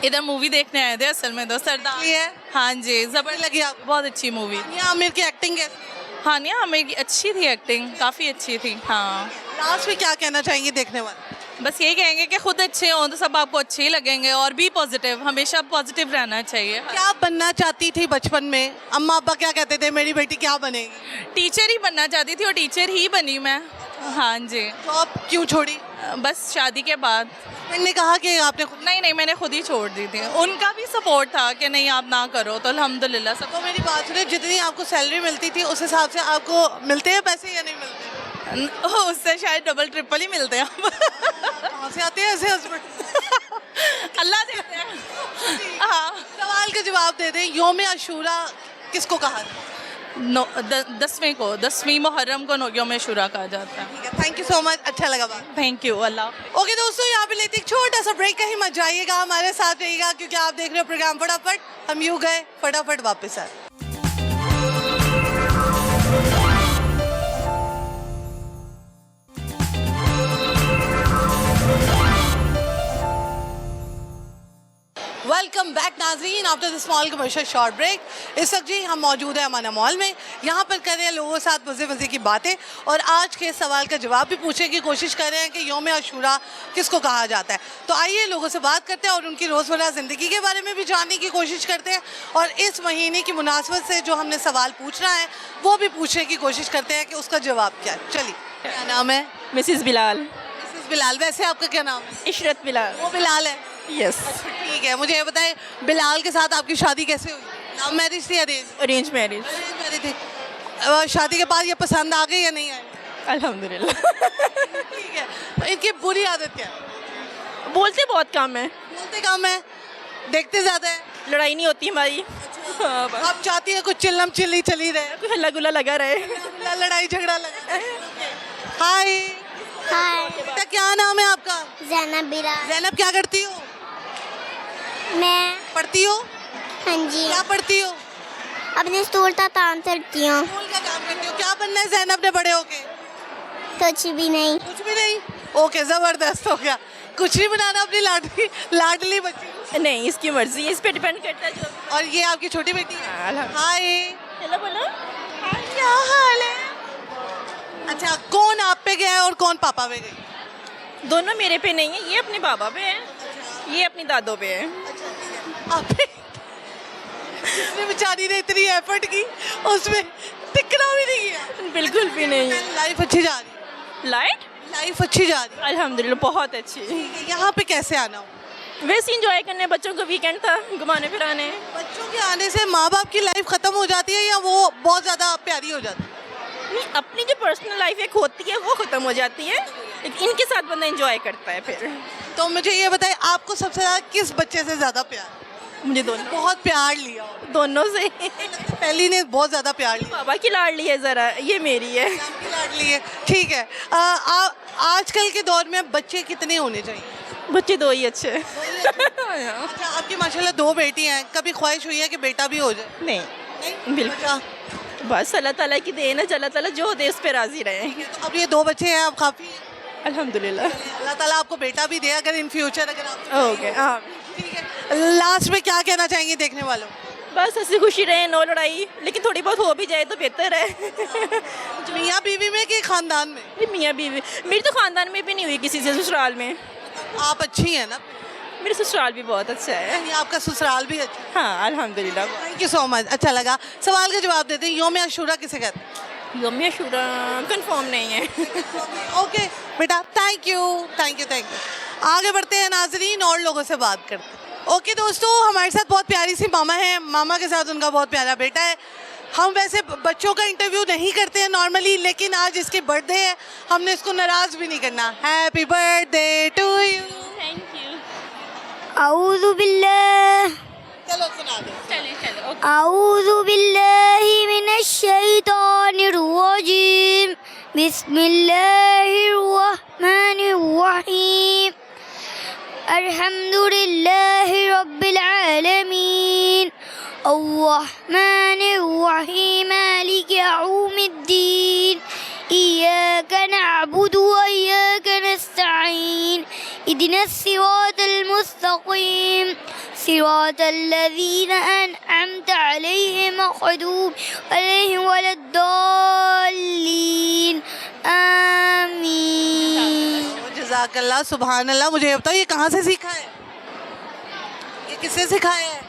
इधर मूवी देखने आए थे असल में, तो सरदार। ये है? हाँ जी, जबरदस्त लगी आपको? बहुत अच्छी मूवी। हानिया आमिर की एक्टिंग कैसी? हानिया आमिर की अच्छी थी एक्टिंग, काफ़ी अच्छी थी। हाँ, लास्ट में क्या कहना चाहेंगे देखने वाले? बस यही कहेंगे कि खुद अच्छे हों तो सब आपको अच्छे ही लगेंगे, और भी पॉजिटिव, हमेशा पॉजिटिव रहना चाहिए। क्या बनना चाहती थी बचपन में? अम्मा अब्बा क्या कहते थे मेरी बेटी क्या बनेगी? टीचर ही बनना चाहती थी और टीचर ही बनी मैं। हाँ जी। जॉब क्यों छोड़ी? बस शादी के बाद। मैंने कहा कि आपने खुद? नहीं नहीं, मैंने खुद ही छोड़ दी थी। उनका भी सपोर्ट था कि नहीं आप ना करो, तो अल्हम्दुलिल्लाह सब। तो मेरी बात सुने, जितनी आपको सैलरी मिलती थी उस हिसाब से आपको मिलते हैं पैसे या नहीं मिलते? उससे शायद डबल ट्रिपल ही मिलते हैं। कहाँ से आते हैं ऐसे हस्बैंड? अल्लाह देते हैं। हाँ, सवाल का जवाब दे दें, यौम आशूरा किसको कहा जाता है? 10वीं मुहर्रम को यौम आशूरा कहा जाता है। ठीक है, थैंक यू सो मच, अच्छा लगा बात। Thank you, Allah. ओके दोस्तों, यहाँ पे लेते एक छोटा सा ब्रेक, कहीं मत जाइएगा, हमारे साथ रहिएगा क्योंकि आप देख रहे हो प्रोग्राम फटाफट। हम यूँ गए फटाफट वापस आए। वेलकम बैक नाजरीन after the small commercial short break. इस वक्त जी हम मौजूद हैं अमाना मॉल में, यहाँ पर कर रहे हैं लोगों के साथ मज़े मज़े की बातें और आज के सवाल का जवाब भी पूछने की कोशिश कर रहे हैं कि यौम आशूरा किसको कहा जाता है। तो आइए लोगों से बात करते हैं और उनकी रोज़मर्रा ज़िंदगी के बारे में भी जानने की कोशिश करते हैं और इस महीने की मुनासबत से जो हमने सवाल पूछना है वो भी पूछने की कोशिश करते हैं कि उसका जवाब क्या है। चलिए, क्या नाम है? मिसिस बिलाल। मिसेस बिलाल। वैसे आपका क्या नाम है? इशरत बिलाल। वो बिलाल है? यस। ठीक है, मुझे ये बताएं बिलाल के साथ आपकी शादी कैसे हुई? लव मैरिज थी या अरेंज मैरिज? अरेंज मैरिज थी। शादी के बाद ये पसंद आ गई या नहीं आई? अल्हम्दुलिल्लाह। ठीक है, इनकी बुरी आदत क्या है? बोलते बहुत कम है, बोलते कम है, देखते ज़्यादा है। लड़ाई नहीं होती हमारी। हाँ, बस। आप चाहती है कुछ चिल्लम चिल्ली चली रहे, कुछ हल्ला गुल्ला लगा रहे। लड़ाई झगड़ा लगा। हाय हाय, बेटा, क्या नाम है आपका? जैनब बिलाल। जैनब, क्या करती हो? मैं, पढ़ती हो? हाँ जी, क्या पढ़ती हो? अपने स्कूल का काम करती हूँ। स्कूल का काम करती हो। क्या बनना है जैनब ने बड़े होके? कुछ भी नहीं। कुछ भी नहीं? ओके, जबरदस्त हो गया। कुछ नहीं बनाना, अपनी लाडली बच्ची। नहीं, इसकी मर्जी, इस पे डिपेंड करता है जो। और ये आपकी छोटी बेटी है? हाय, हेलो बोलो। क्या हाल है? अच्छा, कौन आप पे गया है और कौन पापा पे गई? दोनों मेरे पे नहीं है, ये अपने बाबा पे है, ये अपनी दादों पे है। आप पे जिसने बेचारी ने इतनी एफर्ट की उसमें दिखना भी नहीं है। बिल्कुल भी नहीं। लाइफ अच्छी जा रही है? लाइफ अच्छी जा रही है? अल्हम्दुलिल्लाह, बहुत अच्छी। यहाँ पे कैसे आना हो? वैसे इंजॉय करने, बच्चों को वीकेंड था, घुमाने फिराने। बच्चों के आने से माँ बाप की लाइफ खत्म हो जाती है या वो बहुत ज़्यादा प्यारी हो जाती है? नहीं, अपनी जो पर्सनल लाइफ एक होती है वो ख़त्म हो जाती है, लेकिन इनके साथ बंदा एंजॉय करता है फिर। तो मुझे ये बताइए, आपको सबसे ज़्यादा किस बच्चे से ज़्यादा प्यार? मुझे दोनों, बहुत प्यार लिया दोनों से। पहली ने बहुत ज़्यादा प्यार लिया, बाबा की लाडली है ज़रा, ये मेरी है। आपकी लाडली है। ठीक है, आजकल के दौर में बच्चे कितने होने चाहिए? बच्चे दो ही अच्छे। अच्छा, आपकी माशाल्लाह 2 बेटी हैं, कभी ख्वाहिश हुई है कि बेटा भी हो जाए? नहीं, बिल्कुल। बस अल्लाह ताला की देन है, अल्लाह ताला जो दे उस पे राजी रहे। तो अब ये 2 बच्चे हैं, अब काफ़ी अल्हम्दुलिल्लाह। अल्लाह ताला आपको बेटा भी दे अगर इन फ्यूचर अगर आप। ओके, हाँ। ठीक है, लास्ट में क्या कहना चाहेंगे देखने वालों? बस हंसी खुशी रहे, नो लड़ाई, लेकिन थोड़ी बहुत हो भी जाए तो बेहतर है। मियाँ बीवी में कि खानदान में? मियाँ बीवी मेरी तो खानदान में भी नहीं हुई किसी से, ससुराल में। आप अच्छी हैं ना? मेरा ससुराल भी बहुत अच्छा है। यानी आपका ससुराल भी अच्छा है। हाँ, अल्हम्दुलिल्लाह। थैंक यू सो मच, अच्छा लगा। सवाल का जवाब देते हैं, यौम आशूरा किसे कहते हैं? यौम आशूरा कंफर्म नहीं है। ओके बेटा, थैंक यू। आगे बढ़ते हैं नाजरीन और लोगों से बात करते हैं। ओके दोस्तों, हमारे साथ बहुत प्यारी सी मामा है, मामा के साथ उनका बहुत प्यारा बेटा है। हम वैसे बच्चों का इंटरव्यू नहीं करते हैं नॉर्मली, लेकिन आज इसकी बर्थडे है, हमने इसको नाराज़ भी नहीं करना। Happy birthday to you. Thank you. आऊज़ु बिल्लाह, चलो सुना दो। चलो। आऊज़ु बिल्लाहि मिनश शैतानिर रजीम, बिस्मिल्लाहिर रहमानिर रहीम, अल्हम्दुलिल्लाहि रब्बिल आलमीन, अर्रहमानिर रहीम, मालिकि यौमिद्दीन, इय्याका नअबुदु व इय्याका नस्तईन, इहदिनस सिरातल मुस्तकीम, सिरातल लज़ीना अनअमता अलैहिम गैरिल मग़दूबि अलैहिम वलद्दाल्लीन, आमीन। जज़ाकल्लाह, सुभान अल्लाह। मुझे ये बताओ, ये कहाँ से सीखा है? ये किससे सिखाया है?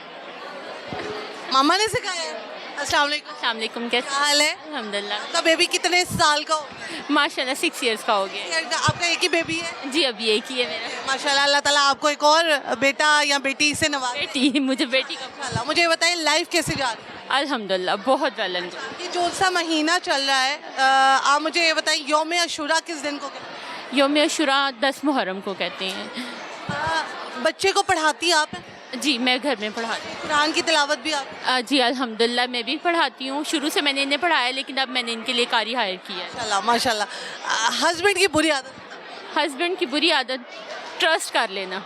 मामा ने सिखाया है? अस्सलाम वालेकुम, कैसे? क्या हाल है? अल्हम्दुलिल्लाह। आपका बेबी कितने साल का हो गया? माशाल्लाह 6 इयर्स का हो गया। आपका एक ही बेबी है? जी, अभी एक ही है मेरा। माशाल्लाह, अल्लाह ताला आपको एक और बेटा या बेटी से नवाजे। बेटी, मुझे बेटी का। माशाल्लाह। मुझे ये बताइए, लाइफ कैसे जा रही है? अल्हम्दुलिल्लाह, बहुत वेल। ये जो सा महीना चल रहा है, आप मुझे ये बताइए, यौम आशूरा किस दिन को कहते हैं? यौम अशुरा 10 मुहर्रम को कहते हैं। बच्चे को पढ़ाती आप हैं? जी मैं घर में पढ़ाती हूँ। कुरान की तिलावत भी आप? जी अल्हम्दुलिल्लाह मैं भी पढ़ाती हूँ। शुरू से मैंने इन्हें पढ़ाया, लेकिन अब मैंने इनके लिए कारी हायर किया है। माशाल्लाह माशाल्लाह। हस्बैंड की बुरी आदत? हस्बैंड की बुरी आदत ट्रस्ट कर लेना,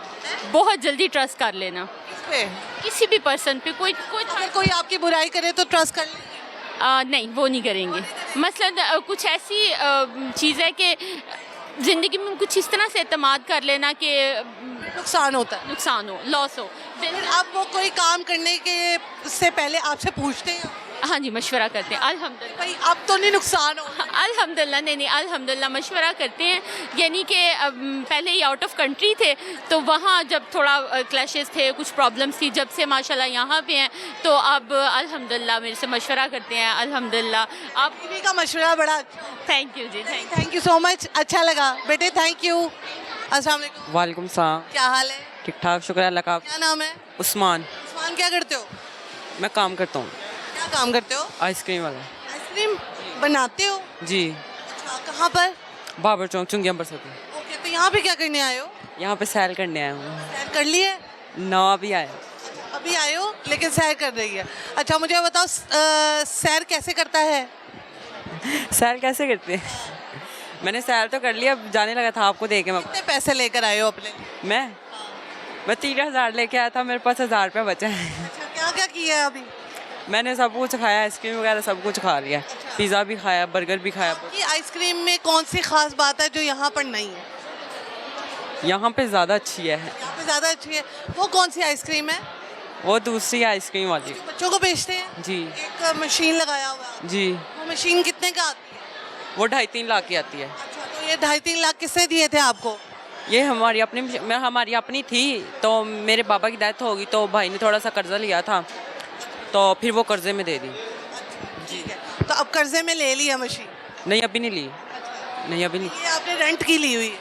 बहुत जल्दी ट्रस्ट कर लेना किस पे? किसी भी पर्सन पे। कोई अगर कोई आपकी बुराई करे तो ट्रस्ट कर लेंगे? नहीं वो नहीं करेंगे। मसलन कुछ ऐसी चीज़ है कि ज़िंदगी में कुछ इस तरह से एतमाद कर लेना कि नुकसान होता है, नुकसान हो, लॉस हो। फिर आप वो कोई काम करने के से पहले आपसे पूछते हैं? हाँ जी मशवरा करते हैं अल्हम्दुलिल्लाह। भाई अब तो नहीं नुकसान हो? अल्हम्दुलिल्लाह नहीं अल्हम्दुलिल्लाह मशवरा करते हैं। यानी कि पहले ही आउट ऑफ कंट्री थे तो वहाँ जब थोड़ा क्लैशेस थे, कुछ प्रॉब्लम्स थी, जब से माशाल्लाह यहाँ पे हैं तो अब अल्हम्दुलिल्लाह मेरे से मशवरा करते हैं अल्हम्दुलिल्लाह। आप बीवी का मशवरा बड़ा। थैंक यू जी, थैंक यू सो मच, अच्छा लगा बेटे, थैंक यू। अस्सलाम वालेकुम। वालेकुम सलाम। क्या हाल है? ठीक ठाक, शुक्र अल्लाह का। क्या नाम है? उस्मान। उस्मान क्या करते हो? मैं काम करता हूँ। क्या काम करते हो? आइसक्रीम वाला। आइसक्रीम बनाते हो? जी। अच्छा, कहाँ पर? बाबर चौक चुंगी अम्बरसर। ओके, तो यहाँ पे क्या करने आए हो? यहाँ पे सैर करने आया हूँ। सैर कर ली है? नौ अभी आया। अभी आए हो लेकिन सैर कर रही है। अच्छा मुझे बताओ सैर कैसे करता है? सैर कैसे करते हैं? मैंने सैर तो कर लिया, अब जाने लगा था आपको देखे। मैं कितने पैसे लेकर आए हो अपने? मैं 3000 लेके आया था, मेरे पास 1000 रुपये बचे हैं। अच्छा, क्या क्या किया है अभी? मैंने सब कुछ खाया, आइसक्रीम वगैरह सब कुछ खा लिया। पिज़्ज़ा भी खाया, बर्गर भी खाया। ये आइसक्रीम में कौन सी खास बात है जो यहाँ पर नहीं है? यहाँ पे ज़्यादा अच्छी है। यहाँ पे ज़्यादा अच्छी है। वो कौन सी आइसक्रीम है? वो दूसरी आइसक्रीम वाली। बच्चों को बेचते हैं? जी। एक मशीन लगाया हुआ है। जी। वो मशीन कितने का आती है? वो 2.5-3 लाख की आती है। अच्छा, तो ये 2.5-3 लाख किससे दिए थे आपको? ये हमारी अपनी थी, तो मेरे पापा की डेथ होगी तो भाई ने थोड़ा सा कर्जा लिया था, तो फिर वो कर्जे में दे दी। ठीक है, तो अब कर्जे में ले लिया मशीन? नहीं अभी नहीं ली। नहीं अभी नहीं। ये आपने रेंट की ली हुई?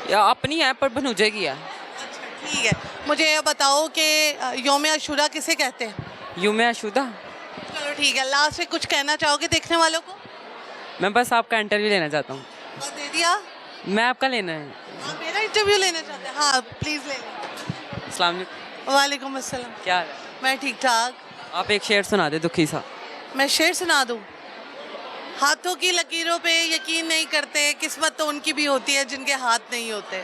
या अपनी है पर भनूजे की है। ठीक है, मुझे ये बताओ कि यौम अशूरा किसे कहते हैं? यूम अशुदा। चलो ठीक है, लास्ट में कुछ कहना चाहोगे देखने वालों को? मैं बस आपका इंटरव्यू लेना चाहता हूँ। और दे दिया? मैं आपका लेना है। आप मेरा इंटरव्यू लेना चाहते हैं? हाँ प्लीज़ ले लें। अस्सलाम वालेकुम। वालेकुम अस्सलाम। क्या हाल है? मैं ठीक ठाक। आप एक शेर सुना दे दुखी सा। मैं शेर सुना दूँ? हाथों की लकीरों पे यकीन नहीं करते, किस्मत तो उनकी भी होती है जिनके हाथ नहीं होते।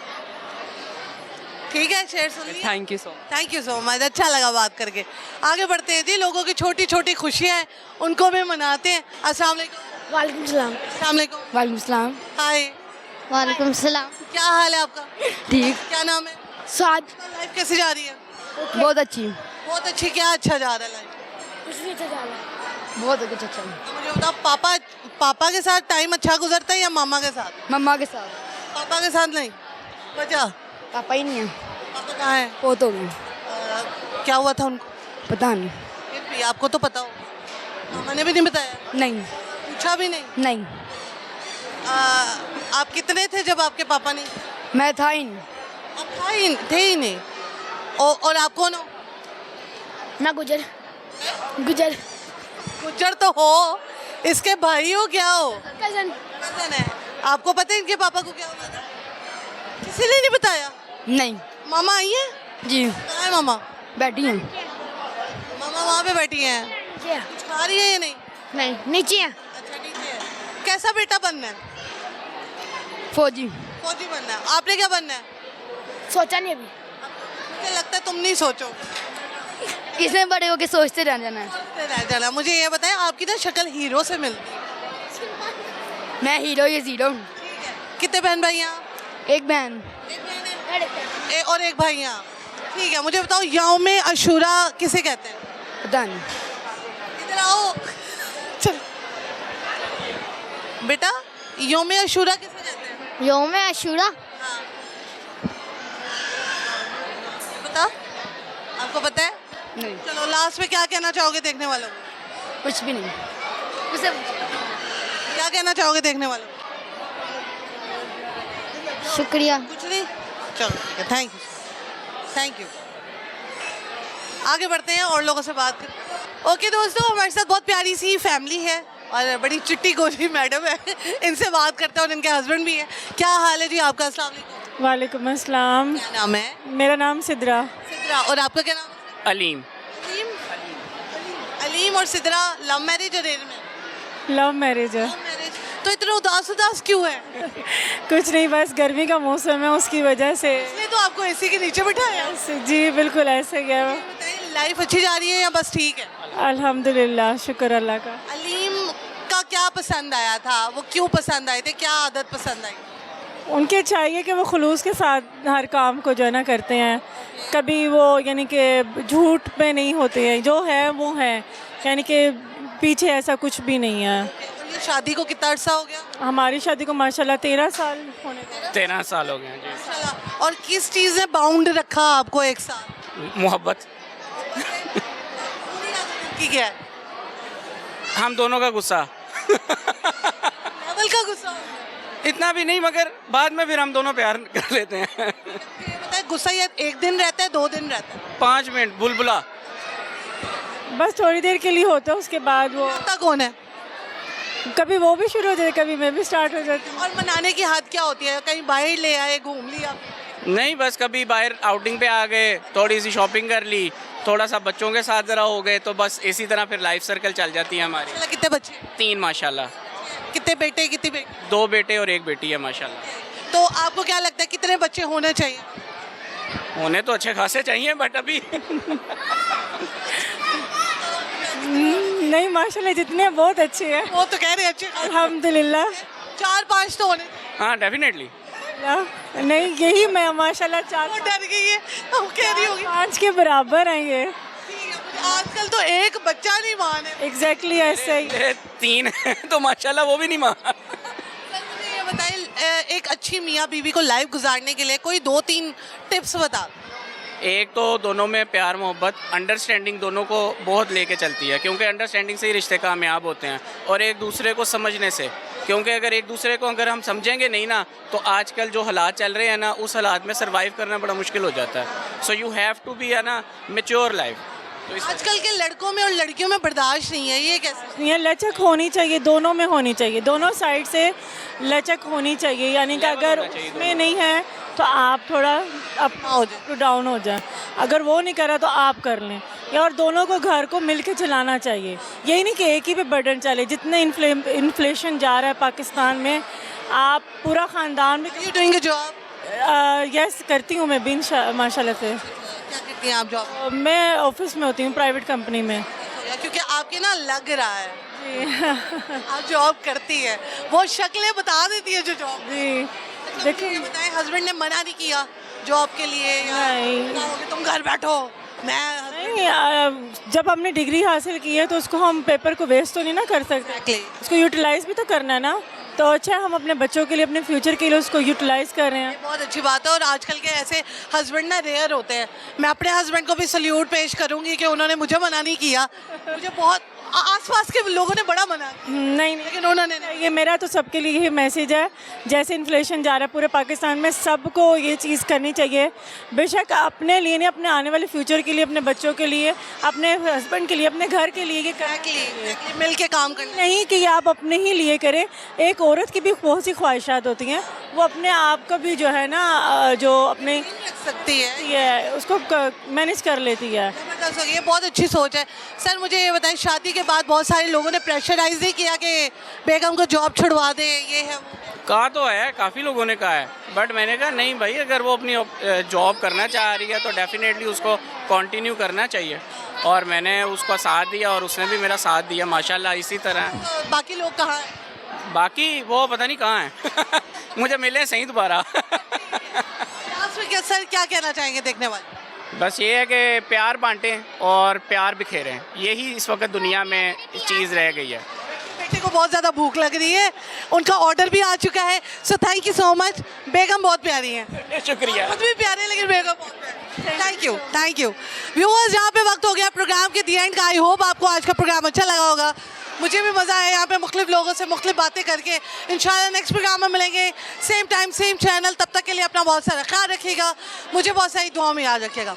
ठीक है, शेर सुन लिया? Thank you so much. Thank you so much, अच्छा लगा बात करके। आगे बढ़ते हैं जी, लोगों की छोटी छोटी खुशियाँ हैं उनको भी मनाते हैं। अस्सलाम वालेकुम। वालेकुम सलाम। अस्सलाम वालेकुम। वालेकुम सलाम। हाय, वालेकुम सलाम। क्या हाल है आपका? ठीक। क्या नाम है? साथ। लाइफ कैसी जा रही है? बहुत अच्छी। बहुत अच्छी। क्या अच्छा जा रहा है लाइफ? कुछ नहीं अच्छा जा रहा। बहुत कुछ अच्छा। तो मुझे बताओ, पापा के साथ टाइम अच्छा गुजरता है या मामा के साथ? मम्मा के साथ। पापा के साथ नहीं? वजह? पापा ही नहीं है। पापा कहाँ है? वो तो नहीं। क्या हुआ था उनको? पता नहीं। फिर भी आपको तो पता हो। मामा ने भी नहीं बताया? नहीं। पूछा भी नहीं? नहीं। आप कितने थे जब आपके पापा ने? मैं था ही नहीं। आप थे ही नहीं। और आप कौन हो? मैं गुजर। गुजर। गुज्जर तो हो, इसके भाई हो क्या हो? कजन। कजन है। आपको पता है इनके पापा को क्या हुआ था? किसी ने नहीं बताया? नहीं। मामा आई है? जी। कहाँ है मामा? बैठी हैं। मामा वहाँ पे बैठी हैं। कुछ खा रही है या नहीं? नहीं, नीचे हैं। अच्छा नीचे है। कैसा बेटा बनना है? फौजी। फौजी बनना है। आपने क्या बनना है? सोचा नहीं अभी। मुझे लगता है तुम नहीं सोचो। इसमें बड़े होके सोचते रह जाना है। रह जाना। मुझे ये बताएं, आपकी ना शक्ल हीरो से मिलती है। मैं हीरो, ये जीरो। कितने बहन भाई हैं? एक बहन। और एक भाई हैं। ठीक है, मुझे बताओ यौम अशूरा किसे कहते हैं? पता नहीं। इधर आओ। चल बेटा, यौम अशूरा किसे कहते हैं? यौम अशूरा। हाँ। बता, आपको पता है? नहीं। चलो लास्ट में क्या कहना चाहोगे देखने वालों को? कुछ भी नहीं। उसे क्या कहना चाहोगे देखने वालों को? शुक्रिया। कुछ नहीं। चलो ठीक है, थैंक यू, थैंक यू। आगे बढ़ते हैं और लोगों से बात करें। ओके दोस्तों, हमारे साथ बहुत प्यारी सी फैमिली है और बड़ी चिट्टी गोरी मैडम है, इनसे बात करते हैं और इनके हस्बैंड भी हैं। क्या हाल है जी आपका? अस्सलाम वालेकुम। वालेकुम अस्सलाम। क्या नाम है? मेरा नाम सिद्रा। सिद्रा। और आपका क्या नाम है? अलीम। अलीम। अलीम और सिद्रा लव मैरिज अरेंज में? लव मैरिज है। Love marriage. तो इतना उदास क्यों है? कुछ नहीं, बस गर्मी का मौसम है उसकी वजह से। इसलिए तो आपको एसी के नीचे बिठाया? जी बिल्कुल ऐसे गया। बताइए, लाइफ अच्छी जा रही है या बस ठीक है? अल्हम्दुलिल्लाह, शुक्र अल्लाह का। अलीम का क्या पसंद आया था? वो क्यों पसंद आए थे? क्या आदत पसंद आई? उनके चाहिए कि वो खुलूस के साथ हर काम को जो है ना करते हैं। कभी वो यानी कि झूठ पे नहीं होते हैं, जो है वो है, यानी कि पीछे ऐसा कुछ भी नहीं है। ये शादी को कितना अर्सा हो गया? हमारी शादी को माशाल्लाह 13 साल होने को। 13 साल हो गए हैं जी। माशाल्लाह। और किस चीज़ ने बाउंड रखा आपको एक साथ? मोहब्बत। की क्या है? हम दोनों का गुस्सा। लेवल का गुस्सा? इतना भी नहीं, मगर बाद में फिर हम दोनों प्यार कर लेते हैं। ये बताए, गुस्सा ये एक दिन रहता है, 2 दिन रहता है? 5 मिनट बुलबुला। बस थोड़ी देर के लिए होता है, उसके बाद वो आता कौन है? कभी वो भी शुरू हो जाती है, कभी मैं भी स्टार्ट हो जाती हूँ। और मनाने की हद क्या होती है? कहीं बाहर ले आए, घूम लिया? नहीं, बस कभी बाहर आउटिंग पे आ गए, थोड़ी सी शॉपिंग कर ली, थोड़ा सा बच्चों के साथ ज़रा हो गए, तो बस इसी तरह फिर लाइफ सर्कल चल जाती है हमारी। कितने बच्चे? 3 माशाल्लाह। कितने बेटे कितनी बेटी? 2 बेटे और 1 बेटी है माशाल्लाह। तो आपको क्या लगता है कितने बच्चे होने चाहिए? होने तो अच्छे खासे चाहिए, बट अभी नहीं माशाल्लाह जितने बहुत अच्छे हैं। वो तो कह रहे हैं अच्छे। अल्हम्दुलिल्लाह। 4-5 तो होने। हाँ डेफिनेटली। नहीं यही मैं माशाल्लाह 4 वो डर गई है, हम कह रही होगी 5 के बराबर हैं ये। आजकल तो एक बच्चा नहीं मान है। एग्जैक्टली ऐसे ही। 3 है तो माशाल्लाह वो भी नहीं मान। ये बताइए, एक अच्छी मियाँ बीवी को लाइफ गुजारने के लिए कोई 2-3 टिप्स बता। एक तो दोनों में प्यार मोहब्बत, अंडरस्टैंडिंग दोनों को बहुत लेके चलती है, क्योंकि अंडरस्टैंडिंग से ही रिश्ते कामयाब होते हैं, और एक दूसरे को समझने से, क्योंकि अगर एक दूसरे को अगर हम समझेंगे नहीं ना, तो आजकल जो हालात चल रहे हैं ना, उस हालात में सर्वाइव करना बड़ा मुश्किल हो जाता है। So you have to be ना मेच्योर लाइफ। तो आजकल के लड़कों में और लड़कियों में बर्दाश्त नहीं है, ये कैसे? ये लचक होनी चाहिए, दोनों में होनी चाहिए, दोनों साइड से लचक होनी चाहिए। यानी कि अगर उसमें नहीं है तो आप थोड़ा अप टू डाउन हो जाए, अगर वो नहीं करा तो आप कर लें। और दोनों को घर को मिल के चलाना चाहिए, यही नहीं कि एक ही पे बर्डन चले। जितने इन्फ्लेशन जा रहा है पाकिस्तान में, आप पूरा ख़ानदान में। You doing a job? Yes करती हूँ मैं भी माशाल्लाह से। क्या करती हैं आप जॉब? मैं ऑफिस में होती हूँ, प्राइवेट कंपनी में। क्योंकि आपके ना लग रहा है आप जॉब करती है, वो शक्लें बता देती है जो जॉब। जी देखिए, बताएं, हस्बैंड ने मना नहीं किया जॉब के लिए? नहीं, तुम घर बैठो। नहीं, जब हमने डिग्री हासिल की है तो उसको हम पेपर को वेस्ट तो नहीं ना कर सकते, उसको यूटिलाइज भी तो करना है ना। तो अच्छा, हम अपने बच्चों के लिए, अपने फ्यूचर के लिए उसको यूटिलाइज कर रहे हैं। बहुत अच्छी बात है। और आजकल के ऐसे हस्बैंड ना रेयर होते हैं। मैं अपने हस्बैंड को भी सल्यूट पेश करूंगी कि उन्होंने मुझे मना नहीं किया। मुझे बहुत आसपास के लोगों ने बड़ा मना किया, नहीं लेकिन उन्होंने नहीं। ये मेरा तो सबके लिए ही मैसेज है, जैसे इन्फ्लेशन जा रहा है पूरे पाकिस्तान में, सबको ये चीज़ करनी चाहिए। बेशक अपने लिए नहीं, अपने आने वाले फ्यूचर के लिए, अपने बच्चों के लिए, अपने हस्बैंड के लिए, अपने घर के लिए, ये मिल के काम करना। नहीं कि आप अपने ही लिए करें। एक औरत की भी बहुत सी ख्वाहिशात होती हैं, वो अपने आप को भी जो है ना, जो अपने सकती है, ये उसको मैनेज कर लेती है। ये बहुत अच्छी सोच है। सर मुझे ये बताएं, शादी के बाद बहुत सारे लोगों ने प्रेशराइज नहीं किया कि बेगम को जॉब छुड़वा दे, ये है वो? कहा तो है, काफ़ी लोगों ने कहा है, बट मैंने कहा नहीं भाई, अगर वो अपनी जॉब करना चाह रही है तो डेफिनेटली उसको कंटिन्यू करना चाहिए, और मैंने उसका साथ दिया और उसने भी मेरा साथ दिया माशाल्लाह। इसी तरह तो बाकी लोग कहाँ हैं? बाकी वो पता नहीं कहाँ हैं मुझे मिले सही दोबारा सर क्या कहना चाहेंगे देखने वाले? बस ये है कि प्यार बांटें और प्यार बिखेरें, यही इस वक्त दुनिया में चीज़ रह गई है। बेटे को बहुत ज़्यादा भूख लग रही है, उनका ऑर्डर भी आ चुका है, so thank you so much. बेगम बहुत प्यारी हैं। शुक्रिया। खुद भी प्यारे, लेकिन बेगम बहुत प्यारी। थैंक यू व्यूअर्स, यहाँ पे वक्त हो गया प्रोग्राम के दी एंड का। आई होप आपको आज का प्रोग्राम अच्छा लगा होगा। मुझे भी मज़ा आया यहाँ पे मुख्तलिफ लोगों से मुख्तलिफ बातें करके। इंशाल्लाह नेक्स्ट प्रोग्राम में मिलेंगे, सेम टाइम सेम चैनल। तब तक के लिए अपना बहुत सारा ख्याल रखिएगा, मुझे बहुत सारी दुआओं में याद रखिएगा।